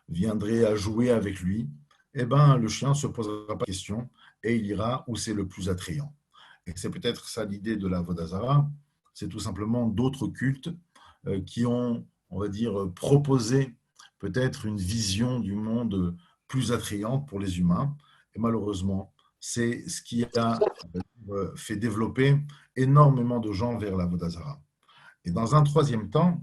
viendrait à jouer avec lui, eh ben, le chien ne se posera pas de questions et il ira où c'est le plus attrayant. Et c'est peut-être ça l'idée de la Avodah Zara, c'est tout simplement d'autres cultes qui ont, on va dire, proposé peut-être une vision du monde plus attrayante pour les humains. Et malheureusement, c'est ce qui a fait développer énormément de gens vers la Avodah Zara. Et dans un troisième temps,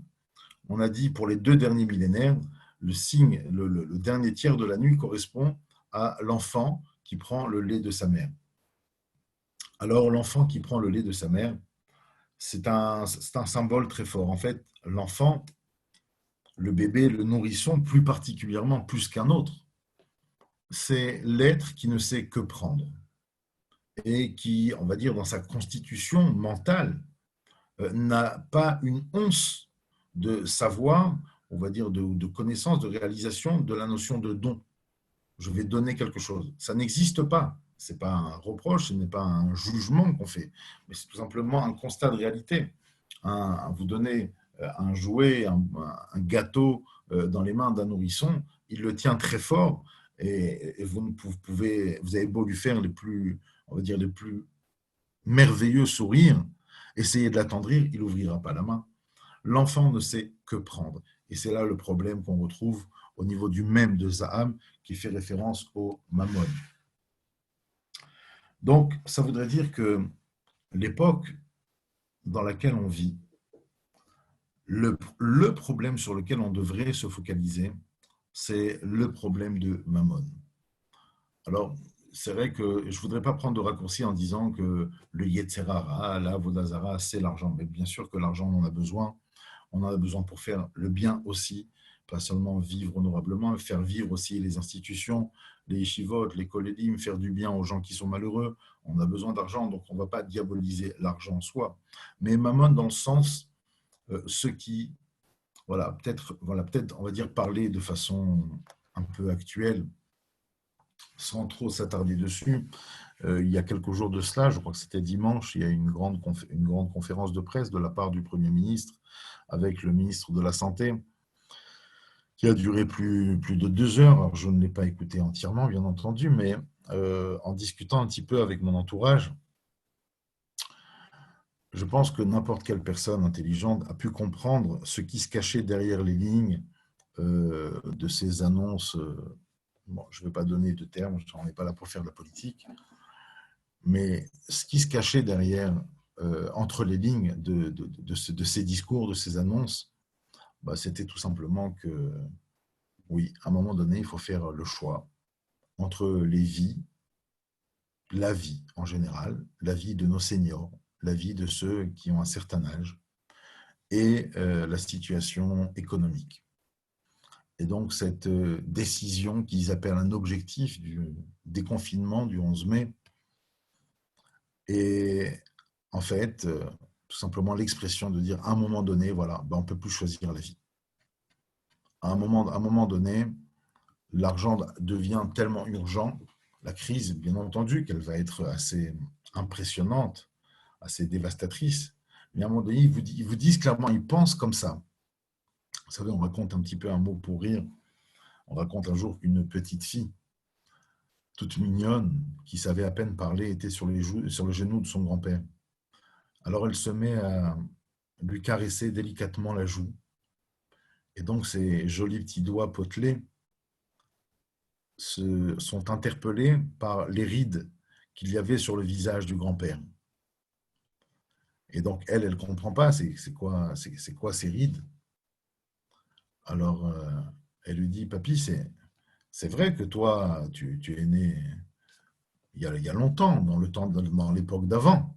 on a dit pour les 2 derniers millénaires, le signe, le dernier tiers de la nuit correspond à l'enfant qui prend le lait de sa mère. Alors, l'enfant qui prend le lait de sa mère, c'est un symbole très fort. En fait, l'enfant, le bébé, le nourrisson, plus particulièrement, plus qu'un autre, c'est l'être qui ne sait que prendre et qui, on va dire, dans sa constitution mentale, n'a pas une once de savoir, on va dire, de connaissance, de réalisation de la notion de don. Je vais donner quelque chose. Ça n'existe pas. Ce n'est pas un reproche, ce n'est pas un jugement qu'on fait, mais c'est tout simplement un constat de réalité. Vous donnez un jouet, un gâteau dans les mains d'un nourrisson, il le tient très fort et vous avez beau lui faire les plus merveilleux sourires, essayez de l'attendrir, il n'ouvrira pas la main. L'enfant ne sait que prendre. Et c'est là le problème qu'on retrouve au niveau du même de Za'am, qui fait référence au Mammon. Donc, ça voudrait dire que l'époque dans laquelle on vit, le problème sur lequel on devrait se focaliser, c'est le problème de Mammon. Alors, c'est vrai que je ne voudrais pas prendre de raccourci en disant que le Yetzer Hara, la Avodah Zara, c'est l'argent. Mais bien sûr que l'argent, on en a besoin. On en a besoin pour faire le bien aussi, pas seulement vivre honorablement, mais faire vivre aussi les institutions, les yeshivot, les kolédim, faire du bien aux gens qui sont malheureux. On a besoin d'argent, donc on ne va pas diaboliser l'argent en soi. Mais Mammon dans le sens, ce qui, peut-être, on va dire, parler de façon un peu actuelle, sans trop s'attarder dessus. Il y a quelques jours de cela, je crois que c'était dimanche, il y a une grande conférence de presse de la part du Premier ministre avec le ministre de la Santé, qui a duré plus de 2 heures. Alors, je ne l'ai pas écouté entièrement, bien entendu, mais en discutant un petit peu avec mon entourage, je pense que n'importe quelle personne intelligente a pu comprendre ce qui se cachait derrière les lignes de ces annonces. Bon, je ne vais pas donner de termes, on n'est pas là pour faire de la politique, mais ce qui se cachait derrière, entre les lignes de ces discours, de ces annonces, bah, c'était tout simplement que, oui, à un moment donné, il faut faire le choix entre les vies, la vie en général, la vie de nos seniors, la vie de ceux qui ont un certain âge, et la situation économique. Et donc, cette décision qu'ils appellent un objectif du déconfinement du 11 mai est en fait tout simplement l'expression de dire à un moment donné, voilà, ben, on ne peut plus choisir la vie. À un moment donné, l'argent devient tellement urgent, la crise, bien entendu, qu'elle va être assez impressionnante, assez dévastatrice, mais à un moment donné, ils vous disent clairement, ils pensent comme ça. Vous savez, on raconte un petit peu un mot pour rire. On raconte un jour qu'une petite fille, toute mignonne, qui savait à peine parler, était sur le genou de son grand-père. Alors elle se met à lui caresser délicatement la joue. Et donc ses jolis petits doigts potelés sont interpellés par les rides qu'il y avait sur le visage du grand-père. Et donc elle ne comprend pas, c'est quoi ces rides? Alors elle lui dit, papy, c'est vrai que toi, tu es né il y a longtemps, dans l'époque d'avant.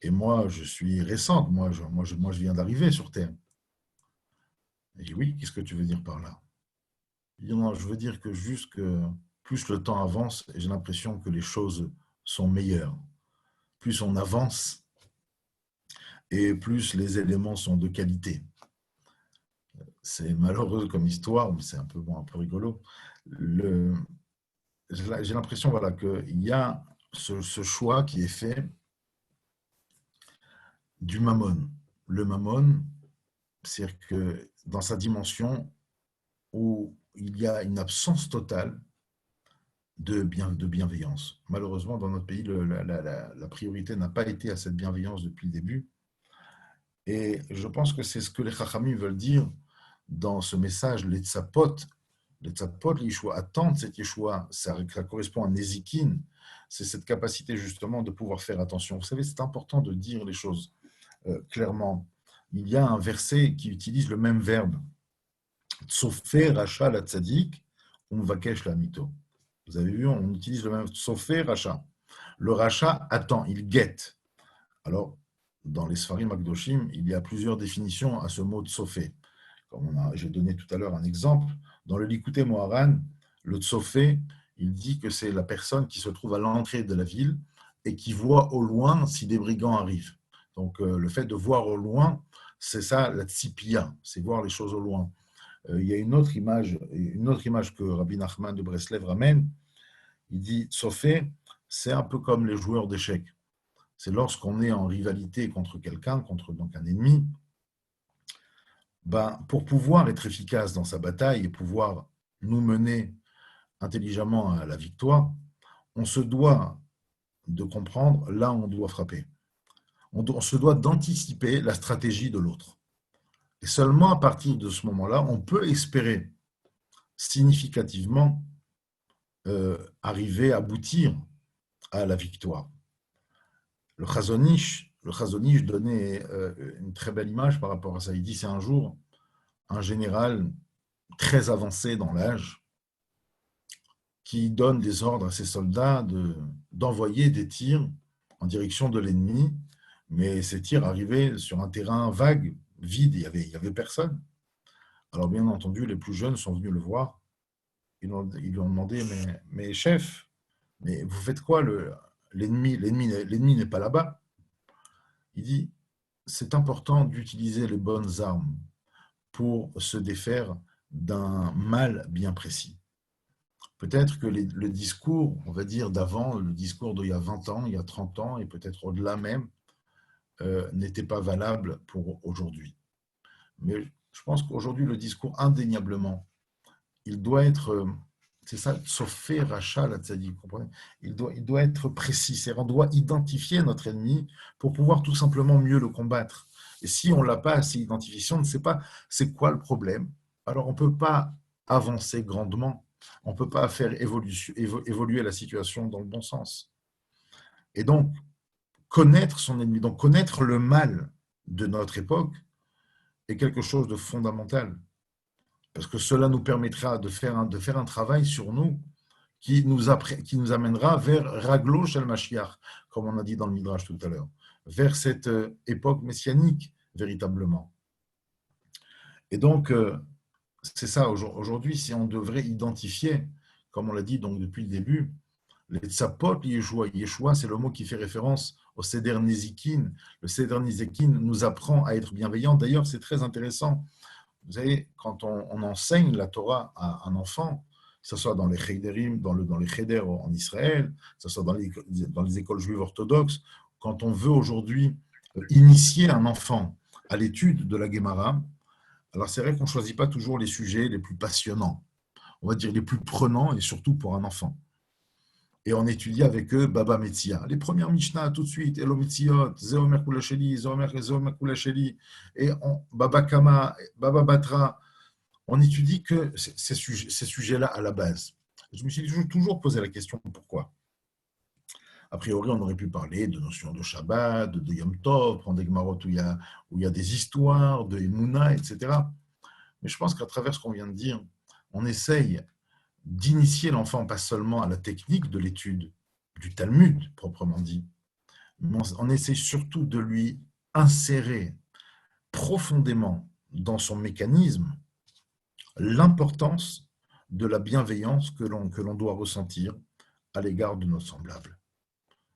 Et moi, je suis récente, moi, je viens d'arriver sur Terre. Il dit, oui, qu'est-ce que tu veux dire par là? Il dit, non, je veux dire que juste que plus le temps avance, j'ai l'impression que les choses sont meilleures. Plus on avance et plus les éléments sont de qualité. C'est malheureux comme histoire, mais c'est un peu rigolo. J'ai l'impression voilà, qu'il y a ce choix qui est fait du mammon. Le mammon, c'est-à-dire que dans sa dimension où il y a une absence totale de bienveillance. Malheureusement, dans notre pays, la priorité n'a pas été à cette bienveillance depuis le début. Et je pense que c'est ce que les Chachamim veulent dire dans ce message, les tzapot, les Yeshua, attendre cet Yeshua, ça correspond à Nézikin, c'est cette capacité justement de pouvoir faire attention. Vous savez, c'est important de dire les choses clairement. Il y a un verset qui utilise le même verbe. Tsofer racha la tzadik, umvakesh la mito. Vous avez vu, on utilise le même tsofer racha. Le racha attend, il guette. Alors, dans les Sfarim Akdoshim, il y a plusieurs définitions à ce mot tsofé. Comme j'ai donné tout à l'heure un exemple, dans le Likutei Moharan, le tsofé, il dit que c'est la personne qui se trouve à l'entrée de la ville et qui voit au loin si des brigands arrivent. Donc, le fait de voir au loin, c'est ça la tzipia, c'est voir les choses au loin. Il y a une autre image que Rabbi Nachman de Breslev ramène. Il dit tsofé, c'est un peu comme les joueurs d'échecs. C'est lorsqu'on est en rivalité contre quelqu'un, contre donc un ennemi, ben, pour pouvoir être efficace dans sa bataille et pouvoir nous mener intelligemment à la victoire, on se doit de comprendre là où on doit frapper. On se doit d'anticiper la stratégie de l'autre. Et seulement à partir de ce moment-là, on peut espérer significativement arriver, aboutir à la victoire. Le Chazon Ish donnait une très belle image par rapport à ça. Il dit, c'est un jour un général très avancé dans l'âge qui donne des ordres à ses soldats d'envoyer des tirs en direction de l'ennemi, mais ces tirs arrivaient sur un terrain vague, vide, il y avait personne. Alors bien entendu, les plus jeunes sont venus le voir. Ils lui ont demandé, mais chef, mais vous faites quoi? L'ennemi n'est pas là-bas. Il dit, c'est important d'utiliser les bonnes armes pour se défaire d'un mal bien précis. Peut-être que le discours, on va dire, d'avant, le discours d'il y a 20 ans, il y a 30 ans, et peut-être au-delà même, n'était pas valable pour aujourd'hui. Mais je pense qu'aujourd'hui, le discours, indéniablement, il doit être C'est ça, Sofer Racha, la tzaddik, vous comprenez? Il doit être précis, c'est-à-dire on doit identifier notre ennemi pour pouvoir tout simplement mieux le combattre. Et si on ne l'a pas assez identifié, si on ne sait pas c'est quoi le problème, alors on ne peut pas avancer grandement, on ne peut pas faire évoluer la situation dans le bon sens. Et donc, connaître son ennemi, donc connaître le mal de notre époque est quelque chose de fondamental. Parce que cela nous permettra de faire un travail sur nous qui nous amènera vers Raglo Shel Mashiach, comme on a dit dans le Midrash tout à l'heure, vers cette époque messianique, véritablement. Et donc, c'est ça, aujourd'hui, si on devrait identifier, comme on l'a dit donc depuis le début, les tzapot, Yeshua. Yeshua, c'est le mot qui fait référence au Seder Nezikin. Le Seder Nezikin nous apprend à être bienveillant. D'ailleurs, c'est très intéressant. Vous savez, quand on enseigne la Torah à un enfant, que ce soit dans les Chéderim, dans les Cheder en Israël, que ce soit dans les écoles juives orthodoxes, quand on veut aujourd'hui initier un enfant à l'étude de la Gemara, alors c'est vrai qu'on ne choisit pas toujours les sujets les plus passionnants, on va dire les plus prenants, et surtout pour un enfant. Et on étudie avec eux Baba Metzia. Les premières Mishnah, tout de suite, Elo Metziot, Zeomer Kulasheli, Zeomer Kulasheli, et Baba Kama, Baba Batra. On étudie que ces sujets-là à la base. Je me suis toujours posé la question pourquoi. A priori, on aurait pu parler de notions de Shabbat, de Yom Tov, prendre des Gemarot où il y a des histoires, de Emouna, etc. Mais je pense qu'à travers ce qu'on vient de dire, on essaye d'initier l'enfant pas seulement à la technique de l'étude du Talmud, proprement dit, mais on essaie surtout de lui insérer profondément dans son mécanisme l'importance de la bienveillance que l'on doit ressentir à l'égard de nos semblables.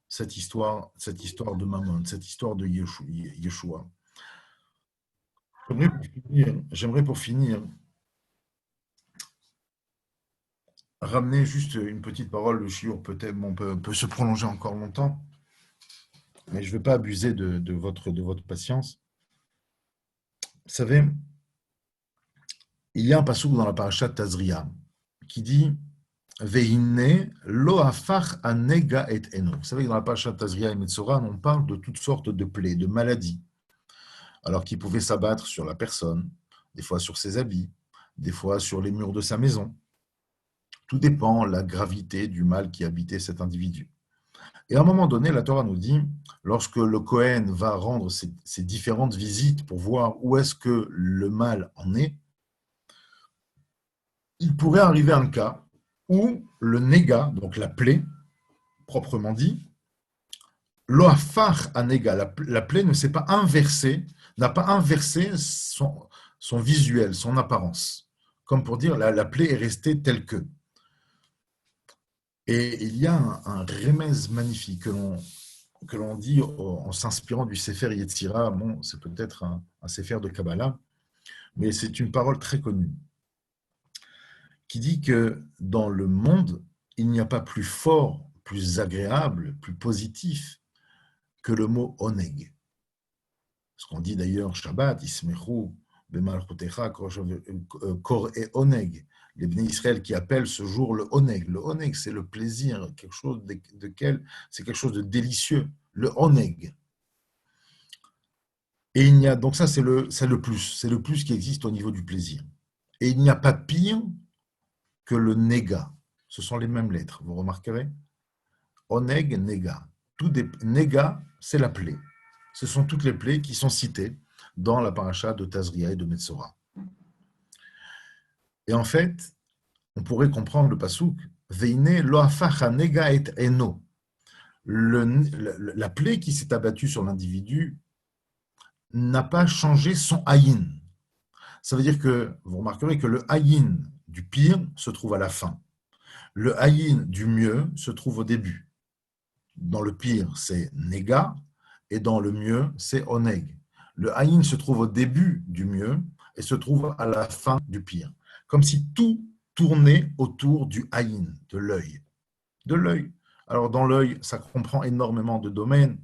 Cette histoire de Mammon, cette histoire de Yeshua. J'aimerais pour finir ramener juste une petite parole. Le shiur peut-être peut se prolonger encore longtemps, mais je ne vais pas abuser de votre patience. Vous savez, il y a un passouk dans la parasha Tazria qui dit Veine lo afach anega et eno. Vous savez que dans la parasha Tazria et Metzora, on parle de toutes sortes de plaies, de maladies, alors qui pouvaient s'abattre sur la personne, des fois sur ses habits, des fois sur les murs de sa maison. Tout dépend de la gravité du mal qui habitait cet individu. Et à un moment donné, la Torah nous dit, lorsque le Kohen va rendre ses différentes visites pour voir où est-ce que le mal en est, il pourrait arriver un cas où le néga, donc la plaie, proprement dit, l'oafar anega, la plaie ne s'est pas inversée, n'a pas inversé son visuel, son apparence. Comme pour dire, la plaie est restée telle que. Et il y a un remez magnifique que l'on dit en s'inspirant du Sefer Yetzira. Bon, c'est peut-être un Sefer de Kabbalah, mais c'est une parole très connue, qui dit que dans le monde, il n'y a pas plus fort, plus agréable, plus positif que le mot oneg. Ce qu'on dit d'ailleurs Shabbat, Ismechu, Bemalchutecha, Kor et oneg. Les Bnei Israël qui appellent ce jour le oneg. Le oneg, c'est le plaisir, c'est quelque chose de délicieux. Le oneg. Et il y a, donc ça, c'est le plus qui existe au niveau du plaisir. Et il n'y a pas pire que le nega. Ce sont les mêmes lettres, vous remarquerez. Oneg, nega. Nega, c'est la plaie. Ce sont toutes les plaies qui sont citées dans la paracha de Tazria et de Metzora. Et en fait, on pourrait comprendre le passouk Veine lo afacha nega et eno. La plaie qui s'est abattue sur l'individu n'a pas changé son haïn. Ça veut dire que, vous remarquerez que le haïn du pire se trouve à la fin. Le haïn du mieux se trouve au début. Dans le pire, c'est nega, et dans le mieux, c'est oneg. Le haïn se trouve au début du mieux et se trouve à la fin du pire. Comme si tout tournait autour du haïn, de l'œil. De l'œil. Alors, dans l'œil, ça comprend énormément de domaines.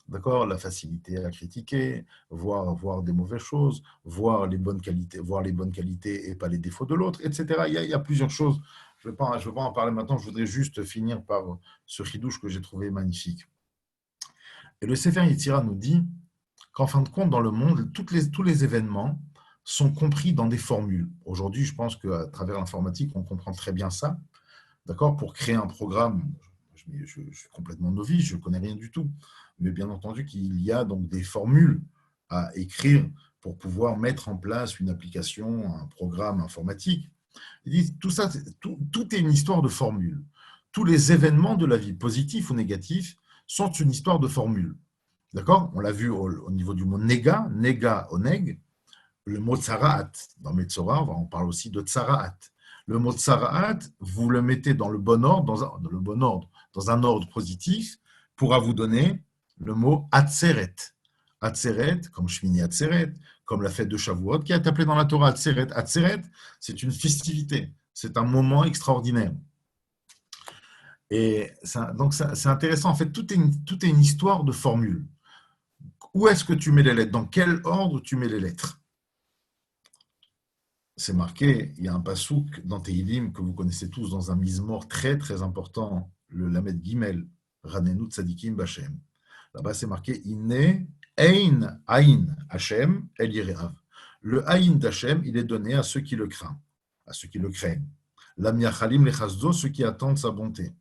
D'accord, la facilité à critiquer, voir des mauvaises choses, voir les bonnes qualités et pas les défauts de l'autre, etc. Il y a plusieurs choses je ne veux pas en parler maintenant, je voudrais juste finir par ce chidouche que j'ai trouvé magnifique. Et le Sefer Yetzira nous dit qu'en fin de compte, dans le monde, tous les événements sont compris dans des formules. Aujourd'hui, je pense qu'à travers l'informatique, on comprend très bien ça. D'accord? Pour créer un programme, je suis complètement novice, je ne connais rien du tout. Mais bien entendu qu'il y a donc des formules à écrire pour pouvoir mettre en place une application, un programme informatique. Ils disent, tout est une histoire de formules. Tous les événements de la vie, positifs ou négatifs, sont une histoire de formules. D'accord? On l'a vu au niveau du mot nega, oneg, le mot tsaraat. Dans Metzora, on parle aussi de tsaraat. Le mot tsaraat, vous le mettez dans le bon ordre, dans un ordre positif, pourra vous donner le mot atzeret. Atzeret, comme Shmini Atzeret, comme la fête de Shavuot, qui est appelée dans la Torah Atzeret. Atzeret, c'est une festivité, c'est un moment extraordinaire. Et donc, c'est intéressant. En fait, tout est une histoire de formules. Où est-ce que tu mets les lettres? Dans quel ordre tu mets les lettres? C'est marqué, il y a un pasouk dans Tehilim que vous connaissez tous dans un mizmor très très important, le Lamed Gimel, Ranenu Tzadikim B'Hashem. Là-bas, c'est marqué Inne Ein Ain Hashem El Yireav. Le Ain d'Hashem, il est donné à ceux qui le craignent, à ceux qui le craignent. Lam Yachalim Lechazdo, ceux qui attendent sa bonté.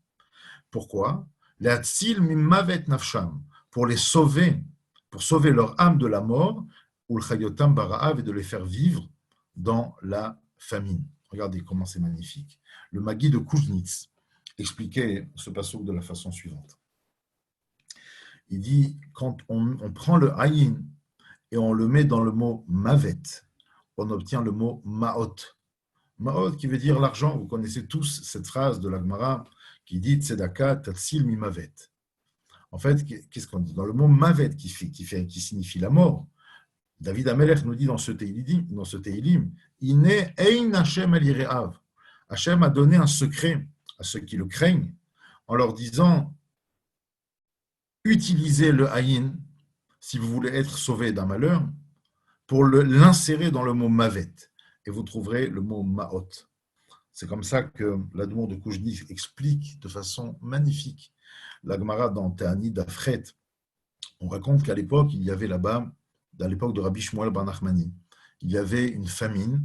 Pourquoi? Le'atzil mimavet nafsham, pour les sauver, pour sauver leur âme de la mort, ou le chayotam bara'av, et de les faire vivre dans la famine. Regardez comment c'est magnifique. Le Magui de Kuznitz expliquait ce passouk de la façon suivante. Il dit, quand on prend le ayin et on le met dans le mot mavet, on obtient le mot maot. Maot qui veut dire l'argent. Vous connaissez tous cette phrase de la Gemara qui dit tzedaka tatsil mi mavet. En fait, qu'est-ce qu'on dit? Dans le mot mavet qui signifie la mort, David Amelech nous dit dans ce Tehilim, Ine ein Hashem el yireav. Hashem a donné un secret à ceux qui le craignent en leur disant utilisez le haïn si vous voulez être sauvé d'un malheur pour l'insérer dans le mot mavet et vous trouverez le mot maot. C'est comme ça que l'Admour de Koujni explique de façon magnifique la Gemara dans Ta'ani d'Afret. On raconte qu'à l'époque, il y avait là-bas, à l'époque de Rabbi Shmuel bar Nachmani, il y avait une famine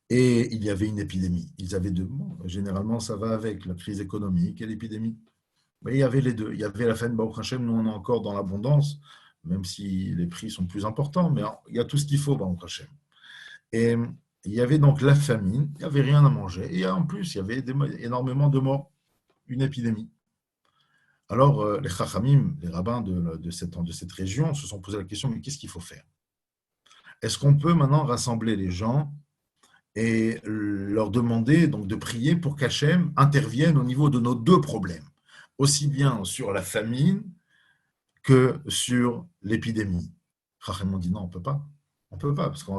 et il y avait une épidémie. Ils avaient deux. Généralement, ça va avec la crise économique et l'épidémie. Mais il y avait les deux. Il y avait la famine, Baruch Hashem, nous on est encore dans l'abondance, même si les prix sont plus importants, mais il y a tout ce qu'il faut, Baruch Hashem. Et il y avait donc la famine, il n'y avait rien à manger, et en plus, il y avait énormément de morts, une épidémie. Alors, les chachamim, les rabbins de cette région, se sont posé la question, mais qu'est-ce qu'il faut faire? Est-ce qu'on peut maintenant rassembler les gens et leur demander donc, de prier pour qu'Hachem intervienne au niveau de nos deux problèmes, aussi bien sur la famine que sur l'épidémie? Chachamim ont dit non, on ne peut pas. On ne peut pas, parce que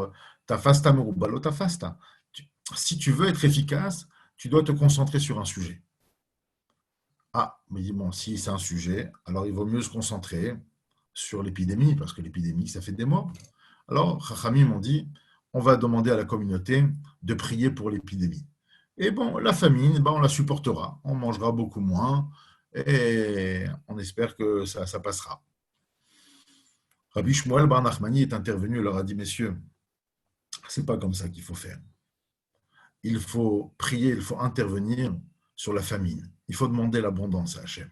ta fasta merubalo ta fasta. Si tu veux être efficace, tu dois te concentrer sur un sujet. Ah, mais dis bon, si c'est un sujet, alors il vaut mieux se concentrer sur l'épidémie, parce que l'épidémie, ça fait des morts. Alors, Chachamim m'ont dit, on va demander à la communauté de prier pour l'épidémie. Et bon, la famine, on la supportera, on mangera beaucoup moins, et on espère que ça passera. Rabbi Shmuel bar Nachmani est intervenu et leur a dit, messieurs, c'est pas comme ça qu'il faut faire. Il faut prier, il faut intervenir sur la famine. Il faut demander l'abondance à Hachem.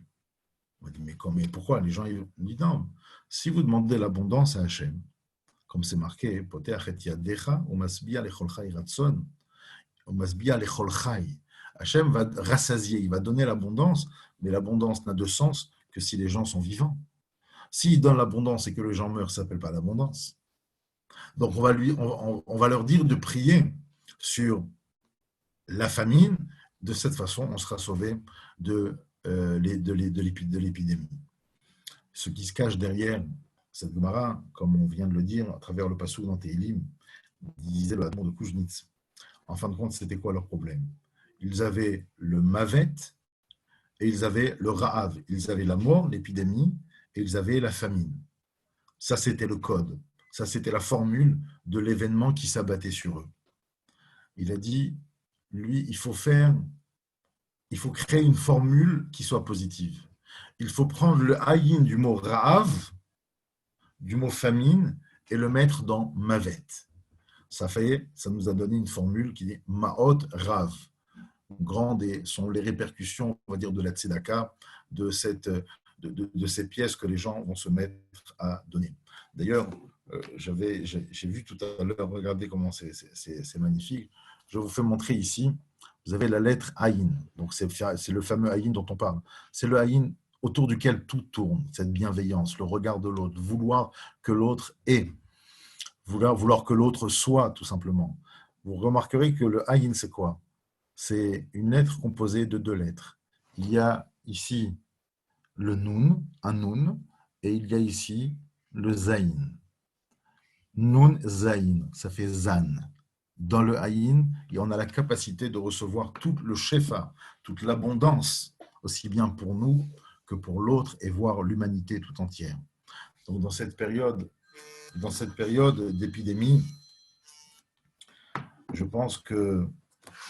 On dit, mais pourquoi? Les gens ils disent, non, si vous demandez l'abondance à Hachem, comme c'est marqué, Hachem va rassasier, il va donner l'abondance, mais l'abondance n'a de sens que si les gens sont vivants. S'il donne l'abondance et que les gens meurent, ça ne s'appelle pas l'abondance. Donc on va leur dire de prier sur la famine. De cette façon, on sera sauvé de l'épidémie. Ce qui se cache derrière cette Gemara, comme on vient de le dire, à travers le passouk dans Tehilim, disait le Admon de Kuznitz. En fin de compte, c'était quoi leur problème? Ils avaient le mavet et ils avaient le ra'av. Ils avaient la mort, l'épidémie, et ils avaient la famine. Ça, c'était le code. Ça, c'était la formule de l'événement qui s'abattait sur eux. Il a dit, lui, il faut créer une formule qui soit positive. Il faut prendre le haïn du mot ra'av, du mot famine, et le mettre dans mavet. Ça nous a donné une formule qui dit ma'ot rav. Grandes sont les répercussions, on va dire, de la tzedaka, de ces pièces que les gens vont se mettre à donner. D'ailleurs, j'ai vu tout à l'heure, regardez comment c'est magnifique. Je vous fais montrer ici. Vous avez la lettre Aïn. Donc, c'est le fameux Aïn dont on parle. C'est le Aïn autour duquel tout tourne, cette bienveillance, le regard de l'autre, vouloir que l'autre ait, vouloir que l'autre soit, tout simplement. Vous remarquerez que le Aïn, c'est quoi? C'est une lettre composée de 2 lettres. Il y a ici le Nun, un Nun, et il y a ici le Zaïn. Nun, Zaïn, ça fait Zan. Dans le Aïn, on a la capacité de recevoir tout le shefa, toute l'abondance, aussi bien pour nous que pour l'autre, et voir l'humanité tout entière. Donc dans cette période d'épidémie, je pense que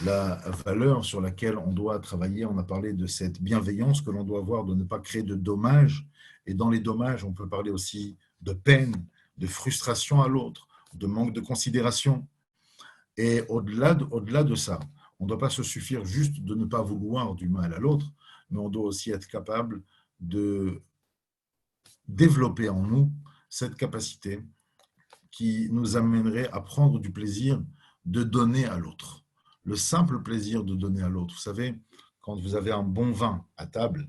la valeur sur laquelle on doit travailler, on a parlé de cette bienveillance que l'on doit avoir, de ne pas créer de dommages. Et dans les dommages, on peut parler aussi de peine, de frustration à l'autre, de manque de considération. Et au-delà de ça, on ne doit pas se suffire juste de ne pas vouloir du mal à l'autre, mais on doit aussi être capable de développer en nous cette capacité qui nous amènerait à prendre du plaisir de donner à l'autre. Le simple plaisir de donner à l'autre. Vous savez, quand vous avez un bon vin à table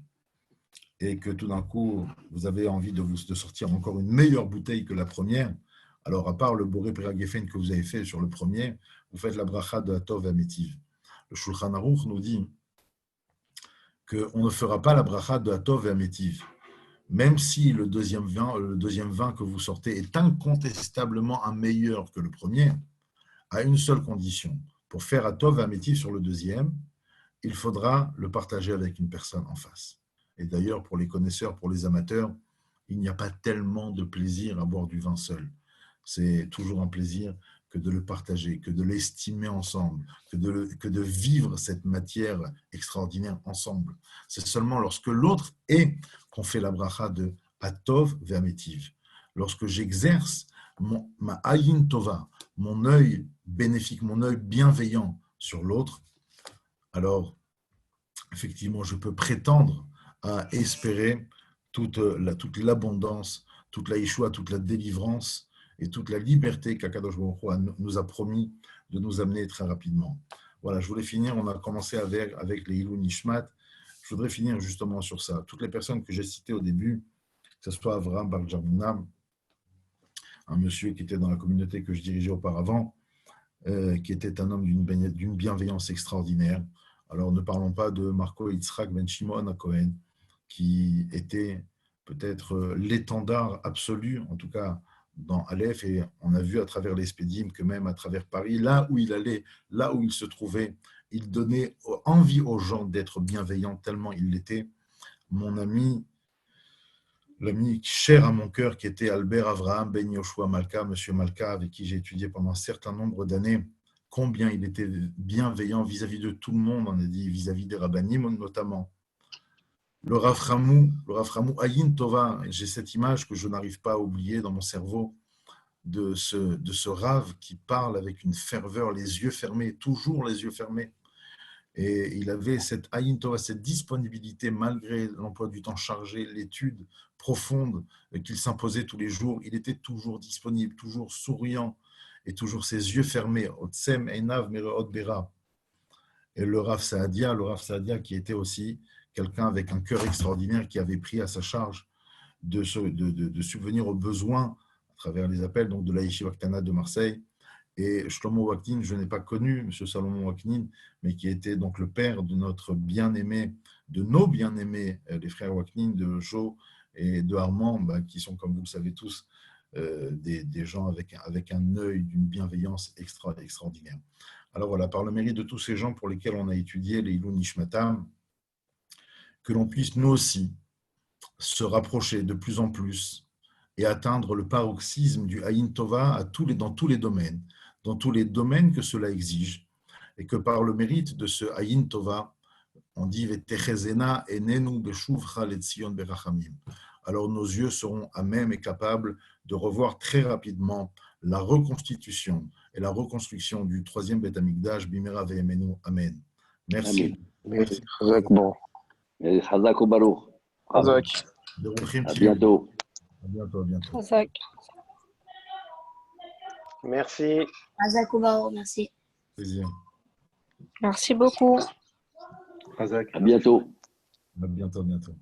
et que tout d'un coup, vous avez envie de sortir encore une meilleure bouteille que la première, alors à part le Boré Peragefen que vous avez fait sur le premier, vous faites la bracha de Atov et Amétiv. Le Shulchan Aruch nous dit qu'on ne fera pas la bracha de Atov et Amétiv. Même si le deuxième vin que vous sortez est incontestablement un meilleur que le premier, à une seule condition. Pour faire Atov et Amétiv sur le deuxième, il faudra le partager avec une personne en face. Et d'ailleurs, pour les connaisseurs, pour les amateurs, il n'y a pas tellement de plaisir à boire du vin seul. C'est toujours un plaisir que de le partager, que de l'estimer ensemble, que de vivre cette matière extraordinaire ensemble. C'est seulement lorsque l'autre est qu'on fait la bracha de Atov ve'amétiv. Lorsque j'exerce ma ayin tova, mon œil bénéfique, mon œil bienveillant sur l'autre, alors effectivement je peux prétendre à espérer toute l'abondance, toute la Yeshua, toute la délivrance et toute la liberté qu'Akadosh Baruch Hu nous a promis de nous amener très rapidement. Voilà, je voulais finir, on a commencé avec les Ilou Nishmat. Je voudrais finir justement sur ça. Toutes les personnes que j'ai citées au début, que ce soit Avraham Bar Jarmuna, un monsieur qui était dans la communauté que je dirigeais auparavant, qui était un homme d'une bienveillance extraordinaire. Alors ne parlons pas de Marco Yitzhak Ben Shimon à Cohen, qui était peut-être l'étendard absolu, en tout cas dans Aleph, et on a vu à travers les Spédim que même à travers Paris, là où il allait, là où il se trouvait, il donnait envie aux gens d'être bienveillants tellement il l'était. Mon ami, l'ami cher à mon cœur qui était Albert Avraham Ben Yoshua Malka, monsieur Malka, avec qui j'ai étudié pendant un certain nombre d'années, combien il était bienveillant vis-à-vis de tout le monde, on a dit vis-à-vis des rabbanim notamment. Le Rav Ramou Ayin Tova, j'ai cette image que je n'arrive pas à oublier dans mon cerveau, de ce Rav qui parle avec une ferveur, les yeux fermés, toujours les yeux fermés. Et il avait cette Ayin Tova, cette disponibilité malgré l'emploi du temps chargé, l'étude profonde qu'il s'imposait tous les jours. Il était toujours disponible, toujours souriant et toujours ses yeux fermés. Otsem Einav Mereot Bera. Et le Rav Saadia qui était aussi quelqu'un avec un cœur extraordinaire qui avait pris à sa charge de subvenir aux besoins à travers les appels donc de la Yeshiva Ktana de Marseille. Et Shlomo Waknin, je n'ai pas connu M. Salomon Waknin, mais qui était donc le père de notre bien-aimé, de nos bien-aimés, les frères Waknin, de Jo et de Armand, qui sont, comme vous le savez tous, des gens avec un œil d'une bienveillance extraordinaire. Alors voilà, par le mérite de tous ces gens pour lesquels on a étudié les Ilou Nishmatam, que l'on puisse nous aussi se rapprocher de plus en plus et atteindre le paroxysme du Ayin Tova dans tous les domaines que cela exige. et que par le mérite de ce Ayin Tova, on dit Vetechezena enenu beshuvcha letzion berachamim. Alors nos yeux seront à même et capables de revoir très rapidement la reconstitution et la reconstruction du troisième Beth Amikdash bimera ve'emenu. Amen. Merci. Amen. Merci. Chazak, bon. Chazak ou Baruch. Chazak. À bientôt. À bientôt, à bientôt. Razak. Merci. Azakubao, merci. Plaisir. Merci beaucoup. Chazak. À bientôt. À bientôt, à bientôt.